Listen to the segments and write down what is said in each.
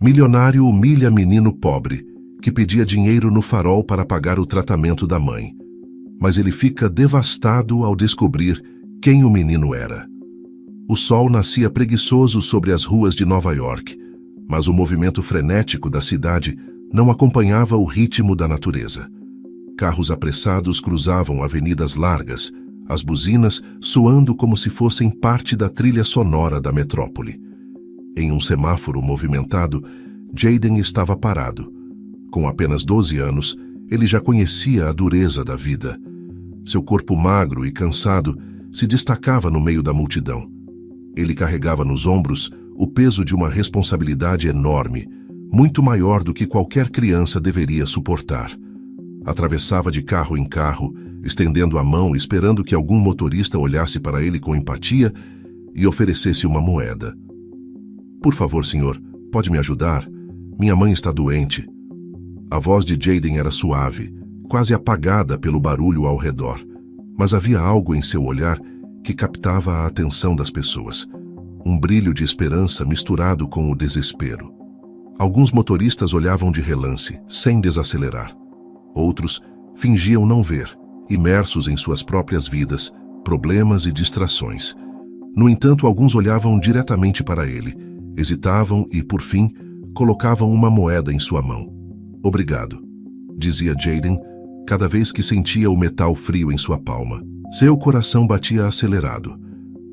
Milionário humilha menino pobre, que pedia dinheiro no farol para pagar o tratamento da mãe. Mas ele fica devastado ao descobrir quem o menino era. O sol nascia preguiçoso sobre as ruas de Nova York, mas o movimento frenético da cidade não acompanhava o ritmo da natureza. Carros apressados cruzavam avenidas largas, as buzinas soando como se fossem parte da trilha sonora da metrópole. Em um semáforo movimentado, Jaden estava parado. Com apenas 12 anos, ele já conhecia a dureza da vida. Seu corpo magro e cansado se destacava no meio da multidão. Ele carregava nos ombros o peso de uma responsabilidade enorme, muito maior do que qualquer criança deveria suportar. Atravessava de carro em carro, estendendo a mão esperando que algum motorista olhasse para ele com empatia e oferecesse uma moeda. "Por favor, senhor, pode me ajudar? Minha mãe está doente." A voz de Jaden era suave, quase apagada pelo barulho ao redor, mas havia algo em seu olhar que captava a atenção das pessoas. Um brilho de esperança misturado com o desespero. Alguns motoristas olhavam de relance, sem desacelerar. Outros fingiam não ver, imersos em suas próprias vidas, problemas e distrações. No entanto, alguns olhavam diretamente para ele, hesitavam e, por fim, colocavam uma moeda em sua mão. "Obrigado", dizia Jaden, cada vez que sentia o metal frio em sua palma. Seu coração batia acelerado.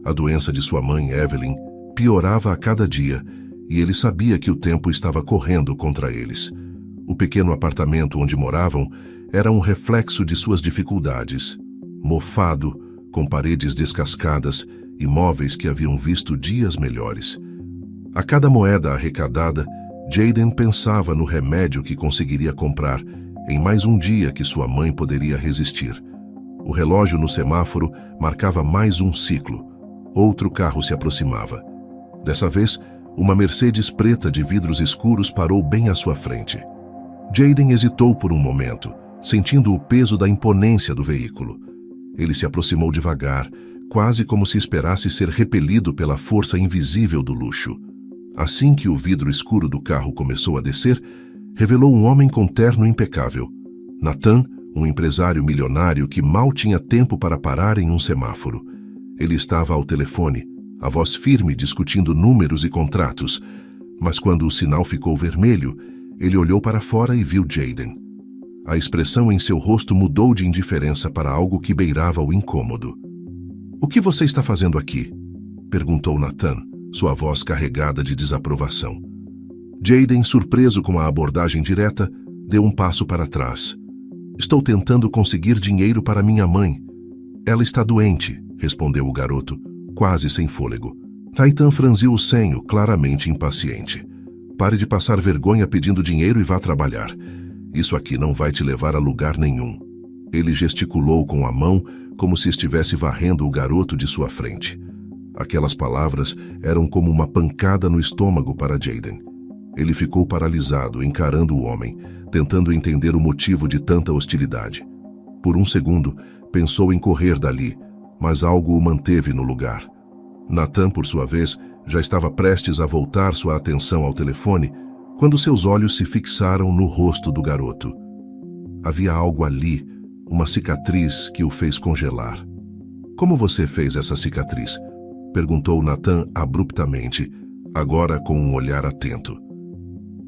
A doença de sua mãe, Evelyn, piorava a cada dia e ele sabia que o tempo estava correndo contra eles. O pequeno apartamento onde moravam era um reflexo de suas dificuldades. Mofado, com paredes descascadas e móveis que haviam visto dias melhores. A cada moeda arrecadada, Jaden pensava no remédio que conseguiria comprar em mais um dia que sua mãe poderia resistir. O relógio no semáforo marcava mais um ciclo. Outro carro se aproximava. Dessa vez, uma Mercedes preta de vidros escuros parou bem à sua frente. Jaden hesitou por um momento, sentindo o peso da imponência do veículo. Ele se aproximou devagar, quase como se esperasse ser repelido pela força invisível do luxo. Assim que o vidro escuro do carro começou a descer, revelou um homem com terno impecável. Nathan, um empresário milionário que mal tinha tempo para parar em um semáforo. Ele estava ao telefone, a voz firme discutindo números e contratos, mas quando o sinal ficou vermelho, ele olhou para fora e viu Jaden. A expressão em seu rosto mudou de indiferença para algo que beirava o incômodo. "O que você está fazendo aqui?" perguntou Nathan, sua voz carregada de desaprovação. Jaden, surpreso com a abordagem direta, deu um passo para trás. "Estou tentando conseguir dinheiro para minha mãe. Ela está doente", respondeu o garoto, quase sem fôlego. Nathan franziu o senho, claramente impaciente. "Pare de passar vergonha pedindo dinheiro e vá trabalhar. Isso aqui não vai te levar a lugar nenhum." Ele gesticulou com a mão, como se estivesse varrendo o garoto de sua frente. Aquelas palavras eram como uma pancada no estômago para Jaden. Ele ficou paralisado, encarando o homem, tentando entender o motivo de tanta hostilidade. Por um segundo, pensou em correr dali, mas algo o manteve no lugar. Nathan, por sua vez, já estava prestes a voltar sua atenção ao telefone, quando seus olhos se fixaram no rosto do garoto. Havia algo ali, uma cicatriz que o fez congelar. "Como você fez essa cicatriz?" perguntou Nathan abruptamente, agora com um olhar atento.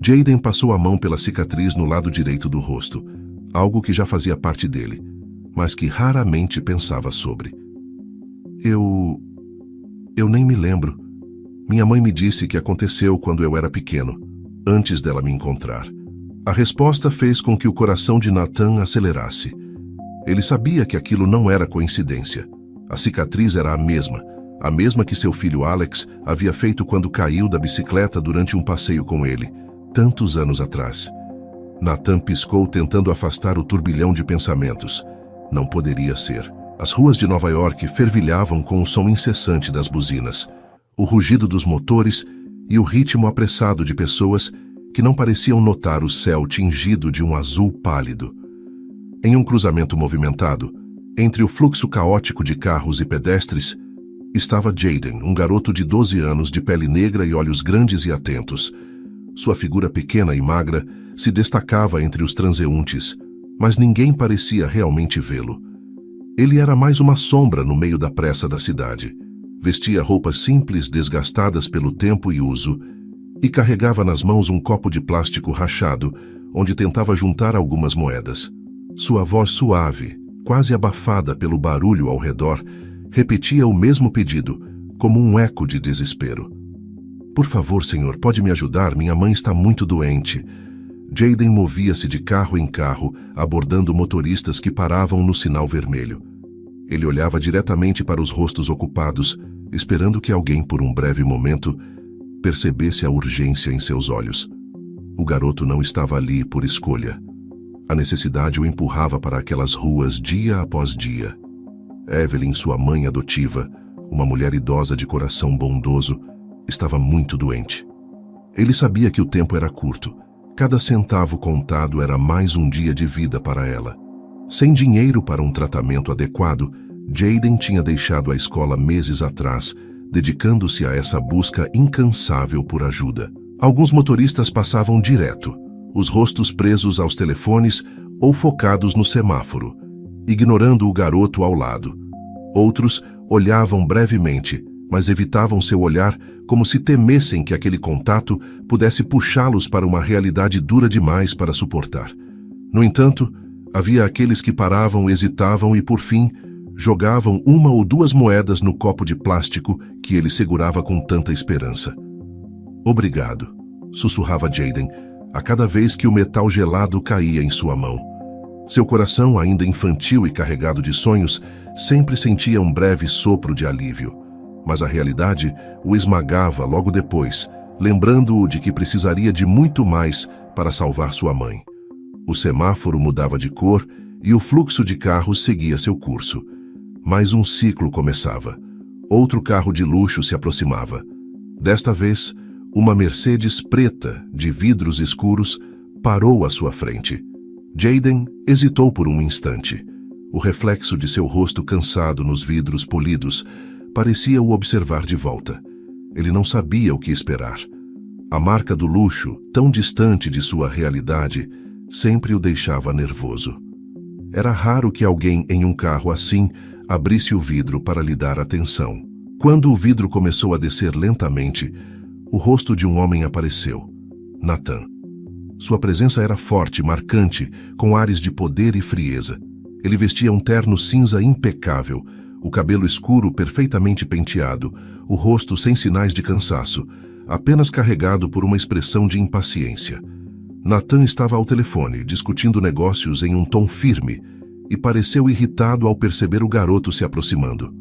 Jaden passou a mão pela cicatriz no lado direito do rosto, algo que já fazia parte dele, mas que raramente pensava sobre. Eu nem me lembro. Minha mãe me disse que aconteceu quando eu era pequeno, antes dela me encontrar." A resposta fez com que o coração de Nathan acelerasse. Ele sabia que aquilo não era coincidência. A cicatriz era a mesma que seu filho Alex havia feito quando caiu da bicicleta durante um passeio com ele, tantos anos atrás. Nathan piscou, tentando afastar o turbilhão de pensamentos. Não poderia ser. As ruas de Nova York fervilhavam com o som incessante das buzinas, o rugido dos motores e o ritmo apressado de pessoas que não pareciam notar o céu tingido de um azul pálido. Em um cruzamento movimentado, entre o fluxo caótico de carros e pedestres, estava Jaden, um garoto de 12 anos de pele negra e olhos grandes e atentos. Sua figura pequena e magra se destacava entre os transeuntes, mas ninguém parecia realmente vê-lo. Ele era mais uma sombra no meio da pressa da cidade. Vestia roupas simples desgastadas pelo tempo e uso e carregava nas mãos um copo de plástico rachado, onde tentava juntar algumas moedas. Sua voz suave, quase abafada pelo barulho ao redor, repetia o mesmo pedido, como um eco de desespero. Por favor, senhor, pode me ajudar? Minha mãe está muito doente. Jayden movia-se de carro em carro, abordando motoristas que paravam no sinal vermelho. Ele olhava diretamente para os rostos ocupados, esperando que alguém, por um breve momento, percebesse a urgência em seus olhos. O garoto não estava ali por escolha. A necessidade o empurrava para aquelas ruas dia após dia. Evelyn, sua mãe adotiva, uma mulher idosa de coração bondoso, estava muito doente. Ele sabia que o tempo era curto. Cada centavo contado era mais um dia de vida para ela. Sem dinheiro para um tratamento adequado, Jayden tinha deixado a escola meses atrás, dedicando-se a essa busca incansável por ajuda. Alguns motoristas passavam direto, os rostos presos aos telefones ou focados no semáforo, ignorando o garoto ao lado. Outros olhavam brevemente, mas evitavam seu olhar como se temessem que aquele contato pudesse puxá-los para uma realidade dura demais para suportar. No entanto, havia aqueles que paravam, hesitavam e, por fim, jogavam uma ou duas moedas no copo de plástico que ele segurava com tanta esperança. Obrigado, sussurrava Jayden, a cada vez que o metal gelado caía em sua mão. Seu coração, ainda infantil e carregado de sonhos, sempre sentia um breve sopro de alívio. Mas a realidade o esmagava logo depois, lembrando-o de que precisaria de muito mais para salvar sua mãe. O semáforo mudava de cor e o fluxo de carros seguia seu curso. Mais um ciclo começava. Outro carro de luxo se aproximava. Desta vez, uma Mercedes preta, de vidros escuros, parou à sua frente. Jayden hesitou por um instante. O reflexo de seu rosto cansado nos vidros polidos parecia o observar de volta. Ele não sabia o que esperar. A marca do luxo, tão distante de sua realidade, sempre o deixava nervoso. Era raro que alguém em um carro assim abrisse o vidro para lhe dar atenção. Quando o vidro começou a descer lentamente, o rosto de um homem apareceu. Nathan. Sua presença era forte, marcante, com ares de poder e frieza. Ele vestia um terno cinza impecável, o cabelo escuro perfeitamente penteado, o rosto sem sinais de cansaço, apenas carregado por uma expressão de impaciência. Nathan estava ao telefone, discutindo negócios em um tom firme, e pareceu irritado ao perceber o garoto se aproximando.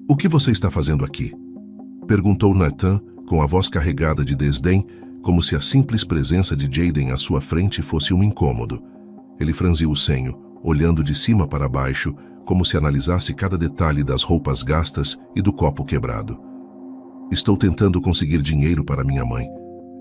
"O que você está fazendo aqui?" perguntou Nathan, com a voz carregada de desdém, como se a simples presença de Jayden à sua frente fosse um incômodo. Ele franziu o senho, olhando de cima para baixo, como se analisasse cada detalhe das roupas gastas e do copo quebrado. "Estou tentando conseguir dinheiro para minha mãe.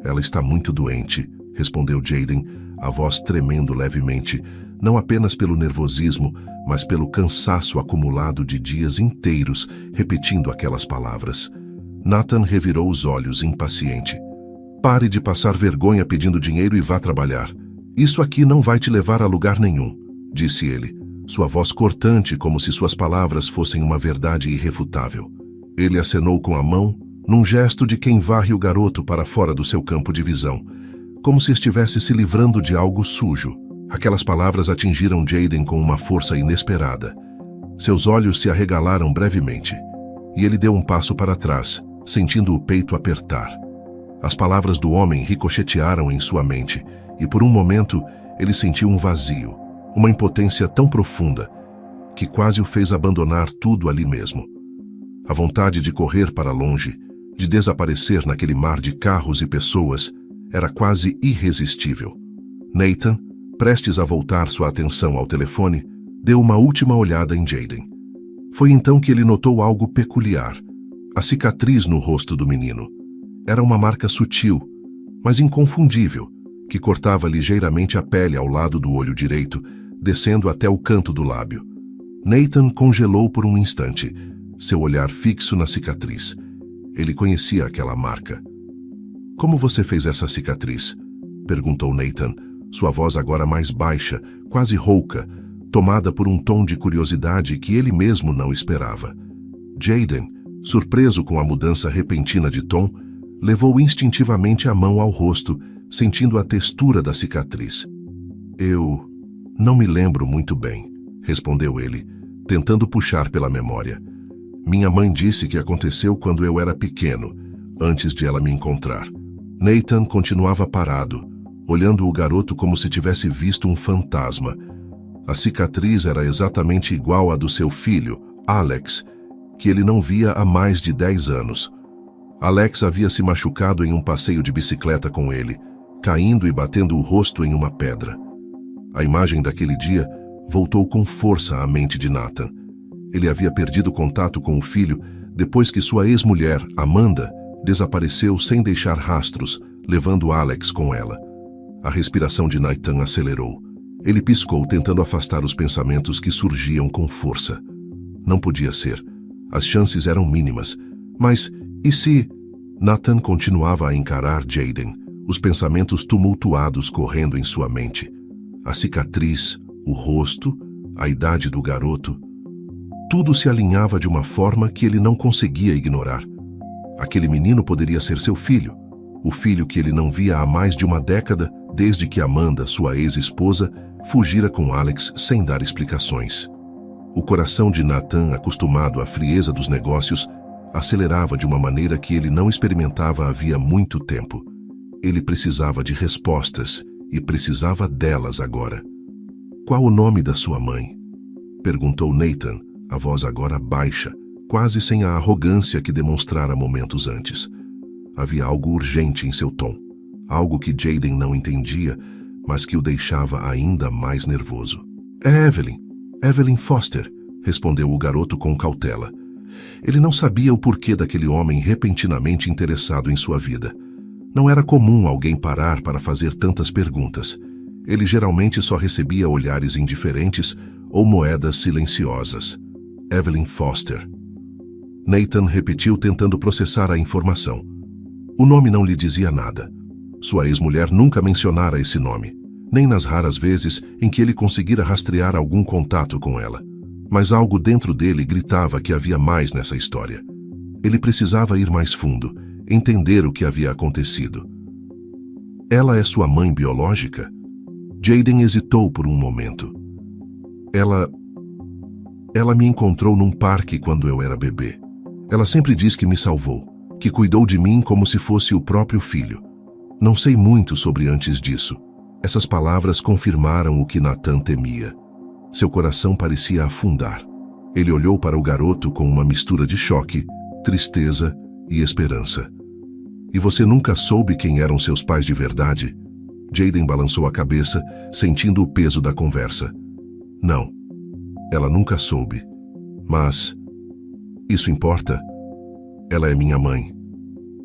Ela está muito doente", respondeu Jayden, a voz tremendo levemente, não apenas pelo nervosismo, mas pelo cansaço acumulado de dias inteiros repetindo aquelas palavras. Nathan revirou os olhos, impaciente. "Pare de passar vergonha pedindo dinheiro e vá trabalhar. Isso aqui não vai te levar a lugar nenhum", disse ele, sua voz cortante como se suas palavras fossem uma verdade irrefutável. Ele acenou com a mão, num gesto de quem varre o garoto para fora do seu campo de visão, como se estivesse se livrando de algo sujo. Aquelas palavras atingiram Jayden com uma força inesperada. Seus olhos se arregalaram brevemente, e ele deu um passo para trás, sentindo o peito apertar. As palavras do homem ricochetearam em sua mente, e por um momento ele sentiu um vazio, uma impotência tão profunda, que quase o fez abandonar tudo ali mesmo. A vontade de correr para longe, de desaparecer naquele mar de carros e pessoas, era quase irresistível. Nathan, prestes a voltar sua atenção ao telefone, deu uma última olhada em Jayden. Foi então que ele notou algo peculiar. A cicatriz no rosto do menino. Era uma marca sutil, mas inconfundível, que cortava ligeiramente a pele ao lado do olho direito, descendo até o canto do lábio. Nathan congelou por um instante, seu olhar fixo na cicatriz. Ele conhecia aquela marca. Como você fez essa cicatriz? Perguntou Nathan, sua voz agora mais baixa, quase rouca, tomada por um tom de curiosidade que ele mesmo não esperava. Jayden, surpreso com a mudança repentina de tom, levou instintivamente a mão ao rosto, sentindo a textura da cicatriz. Eu não me lembro muito bem, respondeu ele, tentando puxar pela memória. Minha mãe disse que aconteceu quando eu era pequeno, antes de ela me encontrar. Nathan continuava parado, olhando o garoto como se tivesse visto um fantasma. A cicatriz era exatamente igual à do seu filho, Alex, que ele não via há mais de 10 anos. Alex havia se machucado em um passeio de bicicleta com ele, caindo e batendo o rosto em uma pedra. A imagem daquele dia voltou com força à mente de Nathan. Ele havia perdido contato com o filho depois que sua ex-mulher, Amanda, desapareceu sem deixar rastros, levando Alex com ela. A respiração de Nathan acelerou. Ele piscou, tentando afastar os pensamentos que surgiam com força. Não podia ser. As chances eram mínimas. Mas, e se... Nathan continuava a encarar Jayden, os pensamentos tumultuados correndo em sua mente. A cicatriz, o rosto, a idade do garoto. Tudo se alinhava de uma forma que ele não conseguia ignorar. Aquele menino poderia ser seu filho, o filho que ele não via há mais de uma década, desde que Amanda, sua ex-esposa, fugira com Alex sem dar explicações. O coração de Nathan, acostumado à frieza dos negócios, acelerava de uma maneira que ele não experimentava havia muito tempo. Ele precisava de respostas e precisava delas agora. Qual o nome da sua mãe? Perguntou Nathan, a voz agora baixa, quase sem a arrogância que demonstrara momentos antes. Havia algo urgente em seu tom, algo que Jayden não entendia, mas que o deixava ainda mais nervoso. É Evelyn. Evelyn Foster, respondeu o garoto com cautela. Ele não sabia o porquê daquele homem repentinamente interessado em sua vida. Não era comum alguém parar para fazer tantas perguntas. Ele geralmente só recebia olhares indiferentes ou moedas silenciosas. Evelyn Foster. Nathan repetiu, tentando processar a informação. O nome não lhe dizia nada. Sua ex-mulher nunca mencionara esse nome, nem nas raras vezes em que ele conseguira rastrear algum contato com ela. Mas algo dentro dele gritava que havia mais nessa história. Ele precisava ir mais fundo, entender o que havia acontecido. Ela é sua mãe biológica? Jayden hesitou por um momento. Ela me encontrou num parque quando eu era bebê. Ela sempre diz que me salvou, que cuidou de mim como se fosse o próprio filho. Não sei muito sobre antes disso. Essas palavras confirmaram o que Nathan temia. Seu coração parecia afundar. Ele olhou para o garoto com uma mistura de choque, tristeza e esperança. E você nunca soube quem eram seus pais de verdade? Jayden balançou a cabeça, sentindo o peso da conversa. Não, ela nunca soube. Mas isso importa? Ela é minha mãe.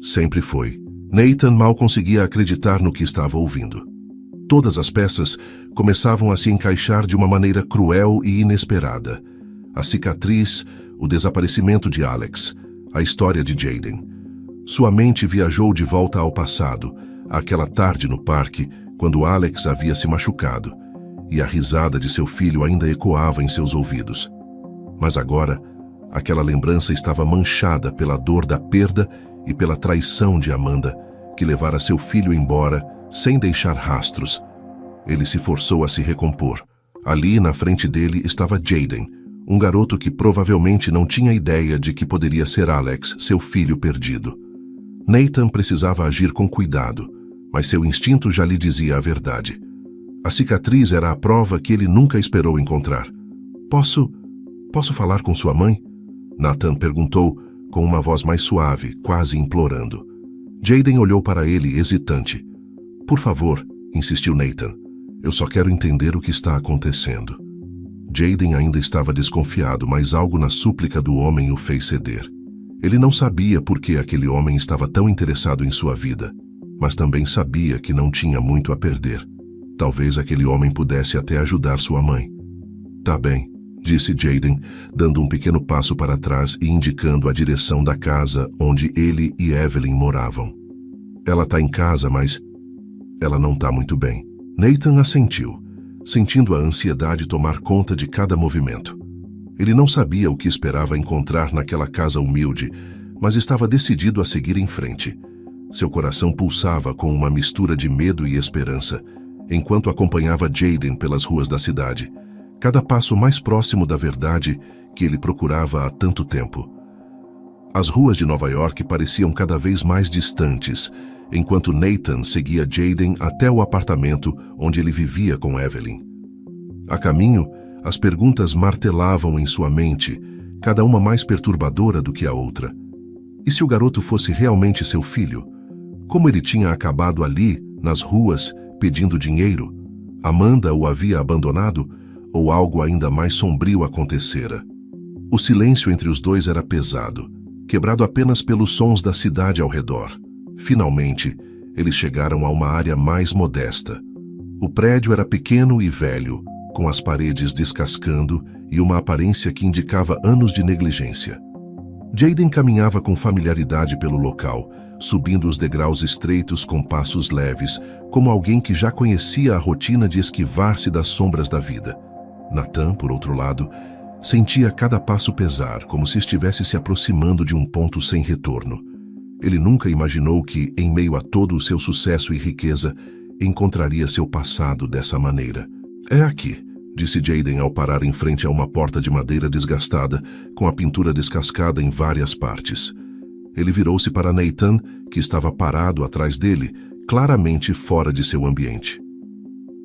Sempre foi. Nathan mal conseguia acreditar no que estava ouvindo. Todas as peças começavam a se encaixar de uma maneira cruel e inesperada. A cicatriz, o desaparecimento de Alex, a história de Jayden. Sua mente viajou de volta ao passado, àquela tarde no parque, quando Alex havia se machucado, e a risada de seu filho ainda ecoava em seus ouvidos. Mas agora, aquela lembrança estava manchada pela dor da perda e pela traição de Amanda, que levara seu filho embora sem deixar rastros. Ele se forçou a se recompor. Ali, na frente dele, estava Jayden, um garoto que provavelmente não tinha ideia de que poderia ser Alex, seu filho perdido. Nathan precisava agir com cuidado, mas seu instinto já lhe dizia a verdade. A cicatriz era a prova que ele nunca esperou encontrar. Posso falar com sua mãe? Nathan perguntou, com uma voz mais suave, quase implorando. Jayden olhou para ele, hesitante. Por favor, insistiu Nathan. Eu só quero entender o que está acontecendo. Jayden ainda estava desconfiado, mas algo na súplica do homem o fez ceder. Ele não sabia por que aquele homem estava tão interessado em sua vida, mas também sabia que não tinha muito a perder. Talvez aquele homem pudesse até ajudar sua mãe. Tá bem, disse Jayden, dando um pequeno passo para trás e indicando a direção da casa onde ele e Evelyn moravam. Ela tá em casa, mas ela não tá muito bem. Nathan assentiu, sentindo a ansiedade tomar conta de cada movimento. Ele não sabia o que esperava encontrar naquela casa humilde, mas estava decidido a seguir em frente. Seu coração pulsava com uma mistura de medo e esperança, enquanto acompanhava Jayden pelas ruas da cidade, cada passo mais próximo da verdade que ele procurava há tanto tempo. As ruas de Nova York pareciam cada vez mais distantes, enquanto Nathan seguia Jayden até o apartamento onde ele vivia com Evelyn. A caminho, as perguntas martelavam em sua mente, cada uma mais perturbadora do que a outra. E se o garoto fosse realmente seu filho? Como ele tinha acabado ali, nas ruas, pedindo dinheiro? Amanda o havia abandonado? Ou algo ainda mais sombrio acontecera? O silêncio entre os dois era pesado, quebrado apenas pelos sons da cidade ao redor. Finalmente, eles chegaram a uma área mais modesta. O prédio era pequeno e velho, com as paredes descascando e uma aparência que indicava anos de negligência. Jayden caminhava com familiaridade pelo local, subindo os degraus estreitos com passos leves, como alguém que já conhecia a rotina de esquivar-se das sombras da vida. Nathan, por outro lado, sentia cada passo pesar, como se estivesse se aproximando de um ponto sem retorno. Ele nunca imaginou que, em meio a todo o seu sucesso e riqueza, encontraria seu passado dessa maneira. "É aqui", disse Jayden ao parar em frente a uma porta de madeira desgastada, com a pintura descascada em várias partes. Ele virou-se para Nathan, que estava parado atrás dele, claramente fora de seu ambiente.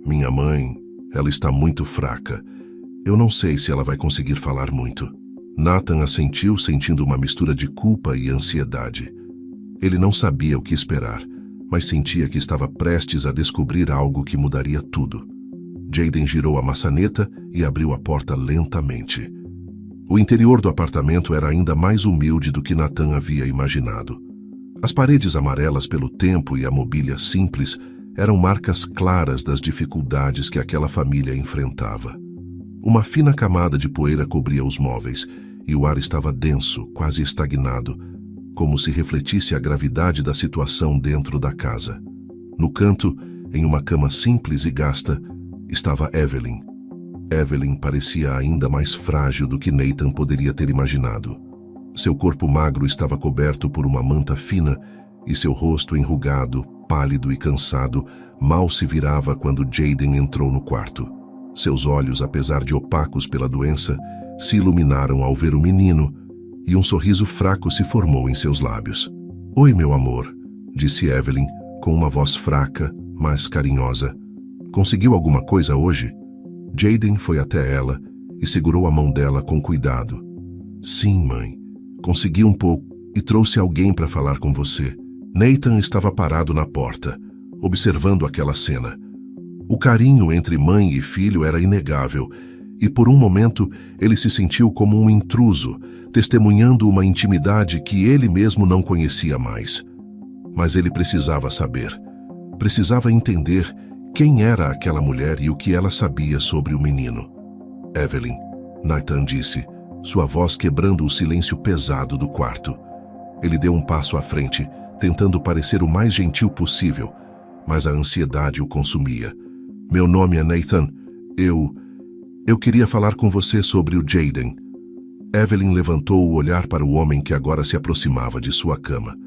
"Minha mãe, ela está muito fraca. Eu não sei se ela vai conseguir falar muito." Nathan assentiu, sentindo uma mistura de culpa e ansiedade. Ele não sabia o que esperar, mas sentia que estava prestes a descobrir algo que mudaria tudo. Jayden girou a maçaneta e abriu a porta lentamente. O interior do apartamento era ainda mais humilde do que Nathan havia imaginado. As paredes amarelas pelo tempo e a mobília simples eram marcas claras das dificuldades que aquela família enfrentava. Uma fina camada de poeira cobria os móveis e o ar estava denso, quase estagnado, como se refletisse a gravidade da situação dentro da casa. No canto, em uma cama simples e gasta, estava Evelyn. Evelyn parecia ainda mais frágil do que Nathan poderia ter imaginado. Seu corpo magro estava coberto por uma manta fina e seu rosto enrugado, pálido e cansado, mal se virava quando Jayden entrou no quarto. Seus olhos, apesar de opacos pela doença, se iluminaram ao ver o menino, e um sorriso fraco se formou em seus lábios. "Oi, meu amor", disse Evelyn, com uma voz fraca, mas carinhosa. "Conseguiu alguma coisa hoje?" Jayden foi até ela e segurou a mão dela com cuidado. "Sim, mãe. Consegui um pouco e trouxe alguém para falar com você." Nathan estava parado na porta, observando aquela cena. O carinho entre mãe e filho era inegável, e por um momento ele se sentiu como um intruso, testemunhando uma intimidade que ele mesmo não conhecia mais. Mas ele precisava saber. Precisava entender quem era aquela mulher e o que ela sabia sobre o menino. "Evelyn", Nathan disse, sua voz quebrando o silêncio pesado do quarto. Ele deu um passo à frente, tentando parecer o mais gentil possível, mas a ansiedade o consumia. "Meu nome é Nathan. Eu queria falar com você sobre o Jayden." Evelyn levantou o olhar para o homem que agora se aproximava de sua cama.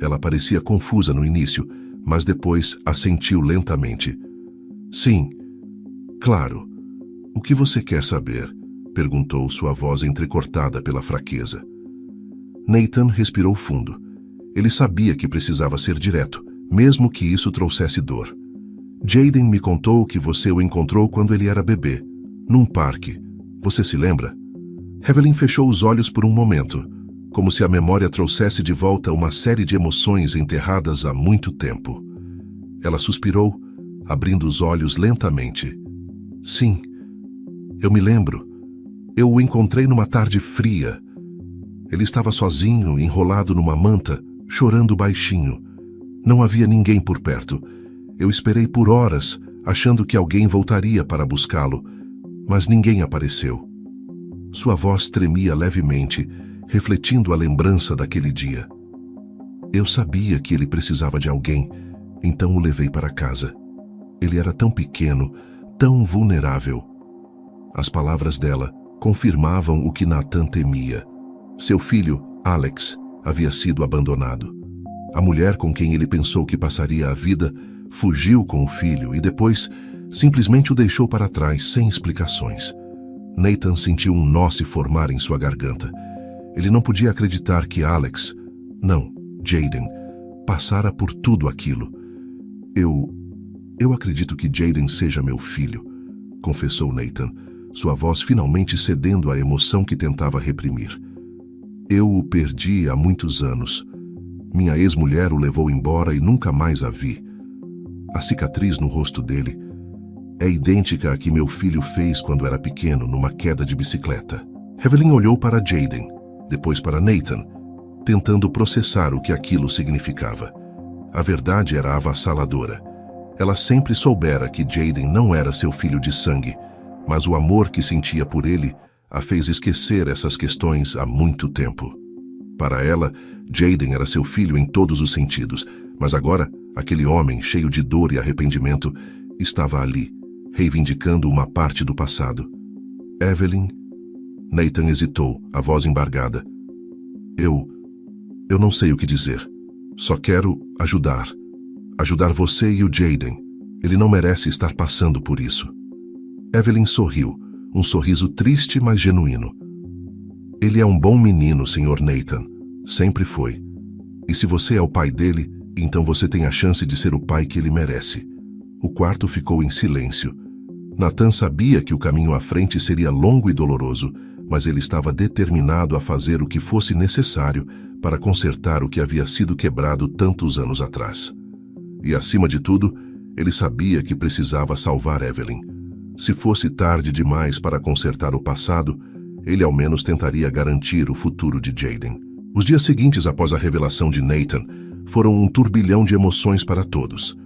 Ela parecia confusa no início, mas depois assentiu lentamente. "Sim, claro. O que você quer saber?" perguntou sua voz entrecortada pela fraqueza. Nathan respirou fundo. Ele sabia que precisava ser direto, mesmo que isso trouxesse dor. "Jayden me contou que você o encontrou quando ele era bebê, num parque. Você se lembra?" Evelyn fechou os olhos por um momento, como se a memória trouxesse de volta uma série de emoções enterradas há muito tempo. Ela suspirou, abrindo os olhos lentamente. "Sim, eu me lembro. Eu o encontrei numa tarde fria. Ele estava sozinho, enrolado numa manta, chorando baixinho. Não havia ninguém por perto. Eu esperei por horas, achando que alguém voltaria para buscá-lo, mas ninguém apareceu." Sua voz tremia levemente, refletindo a lembrança daquele dia. Eu sabia que ele precisava de alguém, então o levei para casa. Ele era tão pequeno, tão vulnerável. As palavras dela confirmavam o que Nathan temia. Seu filho, Alex, havia sido abandonado. A mulher com quem ele pensou que passaria a vida fugiu com o filho e depois simplesmente o deixou para trás sem explicações. Nathan sentiu um nó se formar em sua garganta. Ele não podia acreditar que Alex, não, Jaden, passara por tudo aquilo. Eu acredito que Jaden seja meu filho, confessou Nathan, sua voz finalmente cedendo à emoção que tentava reprimir. Eu o perdi há muitos anos. Minha ex-mulher o levou embora e nunca mais a vi. A cicatriz no rosto dele é idêntica à que meu filho fez quando era pequeno numa queda de bicicleta. Evelyn olhou para Jaden, depois para Nathan, tentando processar o que aquilo significava. A verdade era avassaladora. Ela sempre soubera que Jaden não era seu filho de sangue, mas o amor que sentia por ele a fez esquecer essas questões há muito tempo. Para ela, Jaden era seu filho em todos os sentidos, mas agora, aquele homem cheio de dor e arrependimento estava ali, reivindicando uma parte do passado. Evelyn? Nathan hesitou, a voz embargada. Eu não sei o que dizer. Só quero ajudar. Ajudar você e o Jaden. Ele não merece estar passando por isso. Evelyn sorriu, um sorriso triste, mas genuíno. Ele é um bom menino, Sr. Nathan. Sempre foi. E se você é o pai dele, então você tem a chance de ser o pai que ele merece. O quarto ficou em silêncio. Nathan sabia que o caminho à frente seria longo e doloroso, mas ele estava determinado a fazer o que fosse necessário para consertar o que havia sido quebrado tantos anos atrás. E, acima de tudo, ele sabia que precisava salvar Evelyn. Se fosse tarde demais para consertar o passado, ele ao menos tentaria garantir o futuro de Jaden. Os dias seguintes após a revelação de Nathan foram um turbilhão de emoções para todos.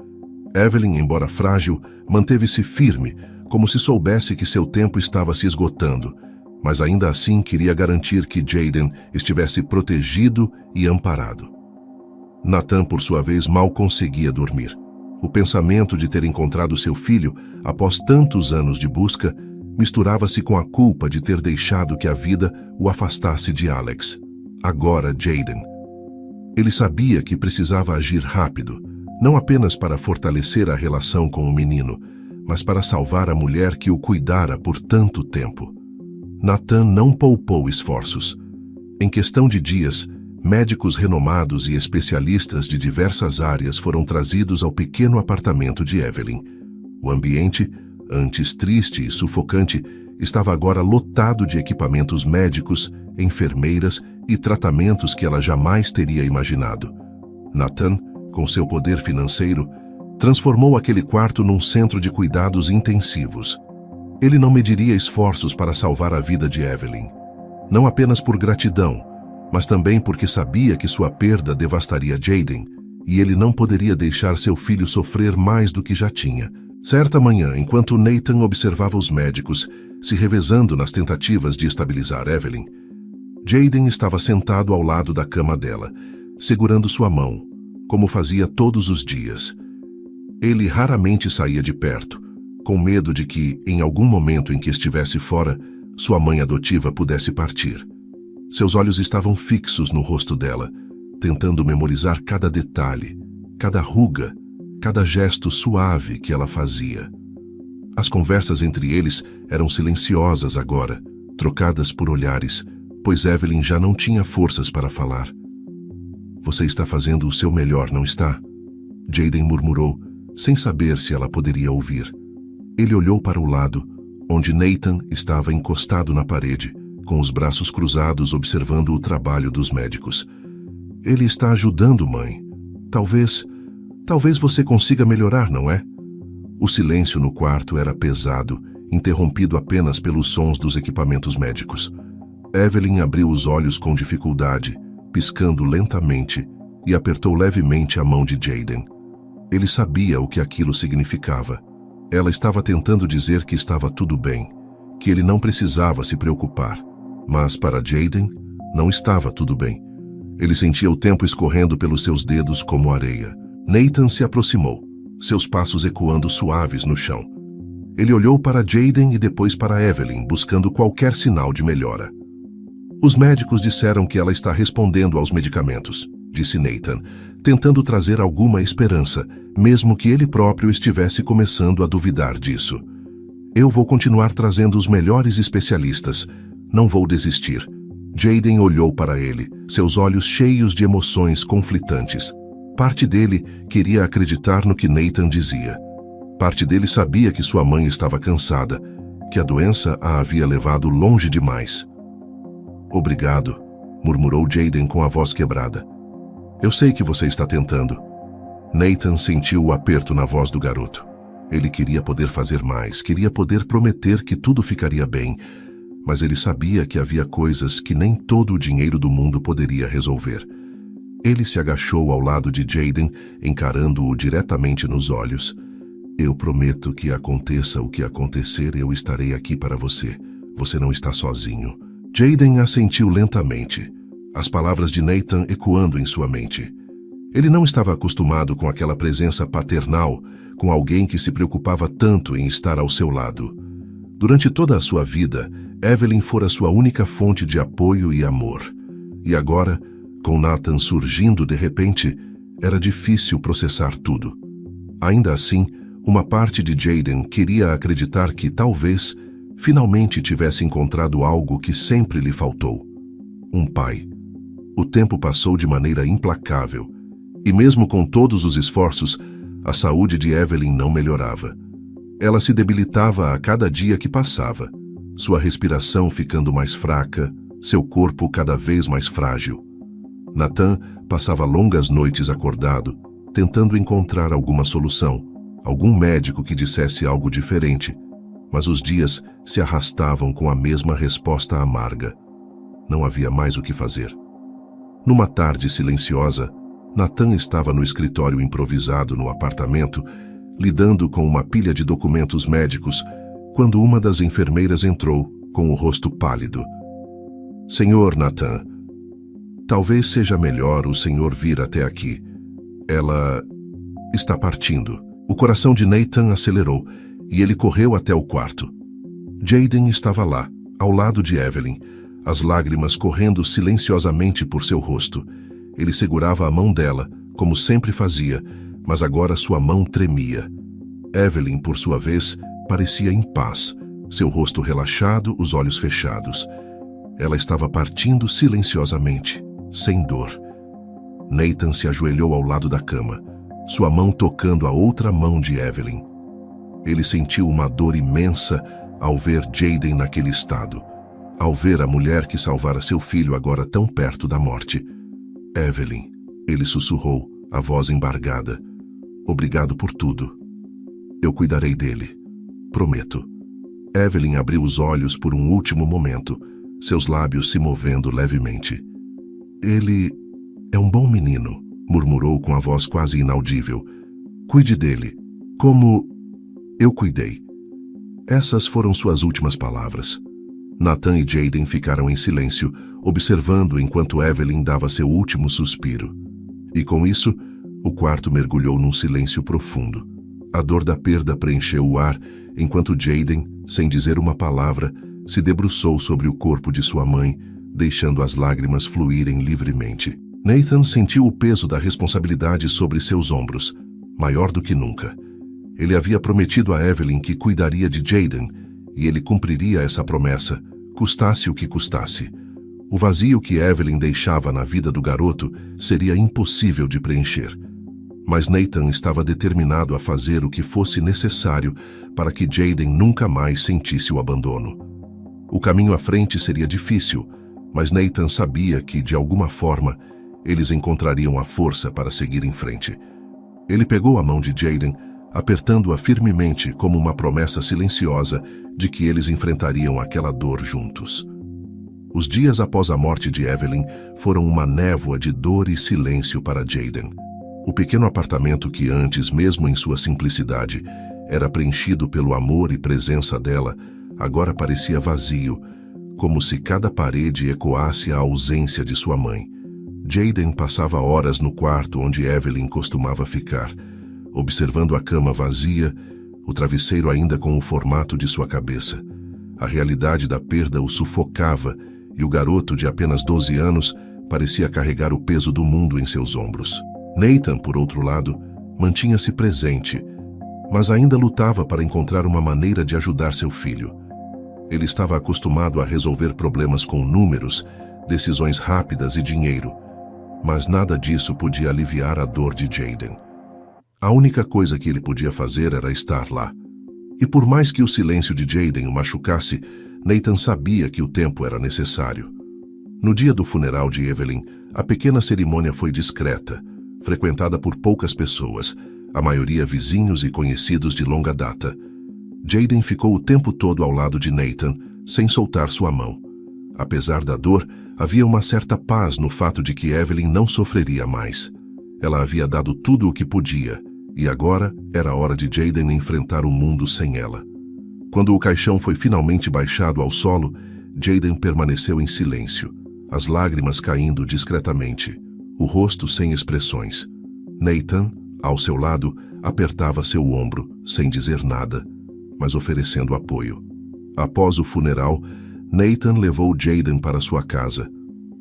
Evelyn, embora frágil, manteve-se firme, como se soubesse que seu tempo estava se esgotando, mas ainda assim queria garantir que Jaden estivesse protegido e amparado. Nathan, por sua vez, mal conseguia dormir. O pensamento de ter encontrado seu filho, após tantos anos de busca, misturava-se com a culpa de ter deixado que a vida o afastasse de Alex. Agora Jaden. Ele sabia que precisava agir rápido, não apenas para fortalecer a relação com o menino, mas para salvar a mulher que o cuidara por tanto tempo. Nathan não poupou esforços. Em questão de dias, médicos renomados e especialistas de diversas áreas foram trazidos ao pequeno apartamento de Evelyn. O ambiente, antes triste e sufocante, estava agora lotado de equipamentos médicos, enfermeiras e tratamentos que ela jamais teria imaginado. Nathan, com seu poder financeiro, transformou aquele quarto num centro de cuidados intensivos. Ele não mediria esforços para salvar a vida de Evelyn, não apenas por gratidão, mas também porque sabia que sua perda devastaria Jaden, e ele não poderia deixar seu filho sofrer mais do que já tinha. Certa manhã, enquanto Nathan observava os médicos, se revezando nas tentativas de estabilizar Evelyn, Jaden estava sentado ao lado da cama dela, segurando sua mão, como fazia todos os dias. Ele raramente saía de perto, com medo de que, em algum momento em que estivesse fora, sua mãe adotiva pudesse partir. Seus olhos estavam fixos no rosto dela, tentando memorizar cada detalhe, cada ruga, cada gesto suave que ela fazia. As conversas entre eles eram silenciosas agora, trocadas por olhares, pois Evelyn já não tinha forças para falar. Você está fazendo o seu melhor, não está? Jaden murmurou, sem saber se ela poderia ouvir. Ele olhou para o lado, onde Nathan estava encostado na parede, com os braços cruzados observando o trabalho dos médicos. Ele está ajudando, mãe. Talvez você consiga melhorar, não é? O silêncio no quarto era pesado, interrompido apenas pelos sons dos equipamentos médicos. Evelyn abriu os olhos com dificuldade, piscando lentamente, e apertou levemente a mão de Jaden. Ele sabia o que aquilo significava. Ela estava tentando dizer que estava tudo bem, que ele não precisava se preocupar. Mas para Jaden, não estava tudo bem. Ele sentia o tempo escorrendo pelos seus dedos como areia. Nathan se aproximou, seus passos ecoando suaves no chão. Ele olhou para Jaden e depois para Evelyn, buscando qualquer sinal de melhora. Os médicos disseram que ela está respondendo aos medicamentos, disse Nathan, tentando trazer alguma esperança, mesmo que ele próprio estivesse começando a duvidar disso. Eu vou continuar trazendo os melhores especialistas. Não vou desistir. Jaden olhou para ele, seus olhos cheios de emoções conflitantes. Parte dele queria acreditar no que Nathan dizia. Parte dele sabia que sua mãe estava cansada, que a doença a havia levado longe demais. Obrigado, murmurou Jaden com a voz quebrada. Eu sei que você está tentando. Nathan sentiu o aperto na voz do garoto. Ele queria poder fazer mais, queria poder prometer que tudo ficaria bem, mas ele sabia que havia coisas que nem todo o dinheiro do mundo poderia resolver. Ele se agachou ao lado de Jaden, encarando-o diretamente nos olhos. Eu prometo que aconteça o que acontecer, eu estarei aqui para você. Você não está sozinho. Jaden assentiu lentamente, as palavras de Nathan ecoando em sua mente. Ele não estava acostumado com aquela presença paternal, com alguém que se preocupava tanto em estar ao seu lado. Durante toda a sua vida, Evelyn fora sua única fonte de apoio e amor. E agora, com Nathan surgindo de repente, era difícil processar tudo. Ainda assim, uma parte de Jaden queria acreditar que, talvez, finalmente tivesse encontrado algo que sempre lhe faltou. Um pai. O tempo passou de maneira implacável, e mesmo com todos os esforços, a saúde de Evelyn não melhorava. Ela se debilitava a cada dia que passava, sua respiração ficando mais fraca, seu corpo cada vez mais frágil. Nathan passava longas noites acordado, tentando encontrar alguma solução, algum médico que dissesse algo diferente, mas os dias se arrastavam com a mesma resposta amarga. Não havia mais o que fazer. Numa tarde silenciosa, Nathan estava no escritório improvisado no apartamento, lidando com uma pilha de documentos médicos, quando uma das enfermeiras entrou, com o rosto pálido. Senhor Nathan, talvez seja melhor o senhor vir até aqui. Ela está partindo. O coração de Nathan acelerou, e ele correu até o quarto. Jaden estava lá, ao lado de Evelyn, as lágrimas correndo silenciosamente por seu rosto. Ele segurava a mão dela, como sempre fazia, mas agora sua mão tremia. Evelyn, por sua vez, parecia em paz, seu rosto relaxado, os olhos fechados. Ela estava partindo silenciosamente, sem dor. Nathan se ajoelhou ao lado da cama, sua mão tocando a outra mão de Evelyn. Ele sentiu uma dor imensa ao ver Jaden naquele estado, ao ver a mulher que salvara seu filho agora tão perto da morte. Evelyn, ele sussurrou, a voz embargada. Obrigado por tudo. Eu cuidarei dele. Prometo. Evelyn abriu os olhos por um último momento, seus lábios se movendo levemente. Ele é um bom menino, murmurou com a voz quase inaudível. Cuide dele, como eu cuidei. Essas foram suas últimas palavras. Nathan e Jaden ficaram em silêncio, observando enquanto Evelyn dava seu último suspiro. E com isso, o quarto mergulhou num silêncio profundo. A dor da perda preencheu o ar, enquanto Jaden, sem dizer uma palavra, se debruçou sobre o corpo de sua mãe, deixando as lágrimas fluírem livremente. Nathan sentiu o peso da responsabilidade sobre seus ombros, maior do que nunca. Ele havia prometido a Evelyn que cuidaria de Jaden, e ele cumpriria essa promessa, custasse o que custasse. O vazio que Evelyn deixava na vida do garoto seria impossível de preencher. Mas Nathan estava determinado a fazer o que fosse necessário para que Jaden nunca mais sentisse o abandono. O caminho à frente seria difícil, mas Nathan sabia que, de alguma forma, eles encontrariam a força para seguir em frente. Ele pegou a mão de Jaden, apertando-a firmemente como uma promessa silenciosa de que eles enfrentariam aquela dor juntos. Os dias após a morte de Evelyn foram uma névoa de dor e silêncio para Jaden. O pequeno apartamento que antes, mesmo em sua simplicidade, era preenchido pelo amor e presença dela, agora parecia vazio, como se cada parede ecoasse a ausência de sua mãe. Jayden passava horas no quarto onde Evelyn costumava ficar, observando a cama vazia, o travesseiro ainda com o formato de sua cabeça. A realidade da perda o sufocava e o garoto de apenas 12 anos parecia carregar o peso do mundo em seus ombros. Nathan, por outro lado, mantinha-se presente, mas ainda lutava para encontrar uma maneira de ajudar seu filho. Ele estava acostumado a resolver problemas com números, decisões rápidas e dinheiro, mas nada disso podia aliviar a dor de Jayden. A única coisa que ele podia fazer era estar lá. E por mais que o silêncio de Jayden o machucasse, Nathan sabia que o tempo era necessário. No dia do funeral de Evelyn, a pequena cerimônia foi discreta, frequentada por poucas pessoas, a maioria vizinhos e conhecidos de longa data. Jayden ficou o tempo todo ao lado de Nathan, sem soltar sua mão. Apesar da dor, havia uma certa paz no fato de que Evelyn não sofreria mais. Ela havia dado tudo o que podia, e agora era a hora de Jayden enfrentar o mundo sem ela. Quando o caixão foi finalmente baixado ao solo, Jayden permaneceu em silêncio, as lágrimas caindo discretamente, o rosto sem expressões. Nathan, ao seu lado, apertava seu ombro, sem dizer nada, mas oferecendo apoio. Após o funeral, Nathan levou Jayden para sua casa,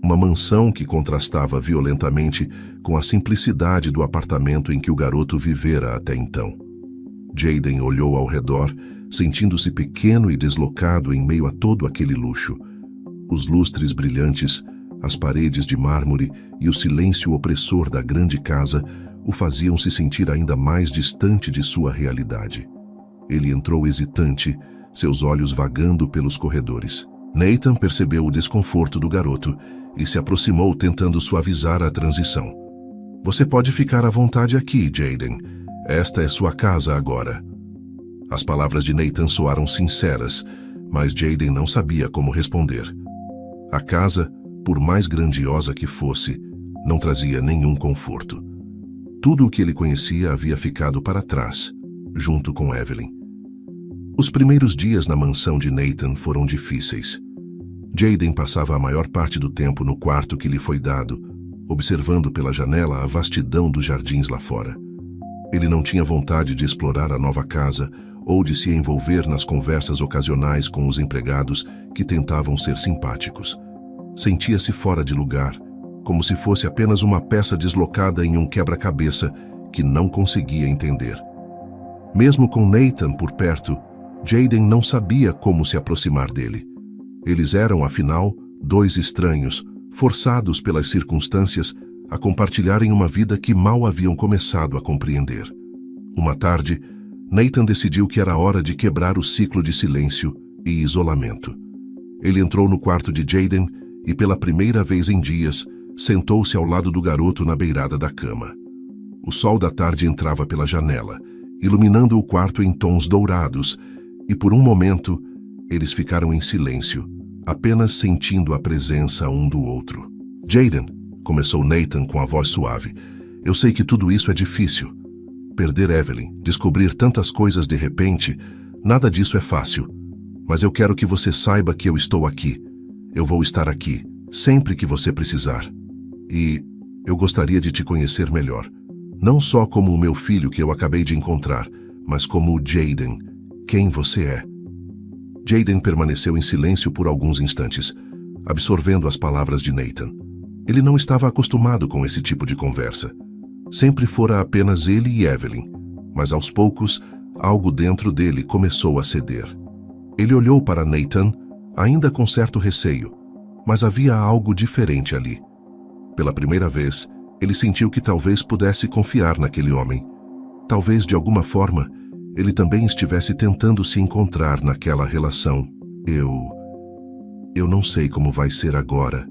uma mansão que contrastava violentamente com a simplicidade do apartamento em que o garoto vivera até então. Jayden olhou ao redor, sentindo-se pequeno e deslocado em meio a todo aquele luxo. Os lustres brilhantes, as paredes de mármore e o silêncio opressor da grande casa o faziam se sentir ainda mais distante de sua realidade. Ele entrou hesitante, seus olhos vagando pelos corredores. Nathan percebeu o desconforto do garoto e se aproximou tentando suavizar a transição. Você pode ficar à vontade aqui, Jayden. Esta é sua casa agora. As palavras de Nathan soaram sinceras, mas Jayden não sabia como responder. A casa, por mais grandiosa que fosse, não trazia nenhum conforto. Tudo o que ele conhecia havia ficado para trás, junto com Evelyn. Os primeiros dias na mansão de Nathan foram difíceis. Jayden passava a maior parte do tempo no quarto que lhe foi dado, observando pela janela a vastidão dos jardins lá fora. Ele não tinha vontade de explorar a nova casa ou de se envolver nas conversas ocasionais com os empregados que tentavam ser simpáticos. Sentia-se fora de lugar, como se fosse apenas uma peça deslocada em um quebra-cabeça que não conseguia entender. Mesmo com Nathan por perto, Jayden não sabia como se aproximar dele. Eles eram, afinal, dois estranhos, forçados pelas circunstâncias a compartilharem uma vida que mal haviam começado a compreender. Uma tarde, Nathan decidiu que era hora de quebrar o ciclo de silêncio e isolamento. Ele entrou no quarto de Jayden e, pela primeira vez em dias, sentou-se ao lado do garoto na beirada da cama. O sol da tarde entrava pela janela, iluminando o quarto em tons dourados, e por um momento, eles ficaram em silêncio, apenas sentindo a presença um do outro. Jayden, começou Nathan com a voz suave, eu sei que tudo isso é difícil. Perder Evelyn, descobrir tantas coisas de repente, nada disso é fácil. Mas eu quero que você saiba que eu estou aqui. Eu vou estar aqui, sempre que você precisar. E eu gostaria de te conhecer melhor. Não só como o meu filho que eu acabei de encontrar, mas como o Jayden, quem você é. Jayden permaneceu em silêncio por alguns instantes, absorvendo as palavras de Nathan. Ele não estava acostumado com esse tipo de conversa. Sempre fora apenas ele e Evelyn, mas aos poucos, algo dentro dele começou a ceder. Ele olhou para Nathan, ainda com certo receio, mas havia algo diferente ali. Pela primeira vez, ele sentiu que talvez pudesse confiar naquele homem. Talvez, de alguma forma, ele também estivesse tentando se encontrar naquela relação. Eu não sei como vai ser agora,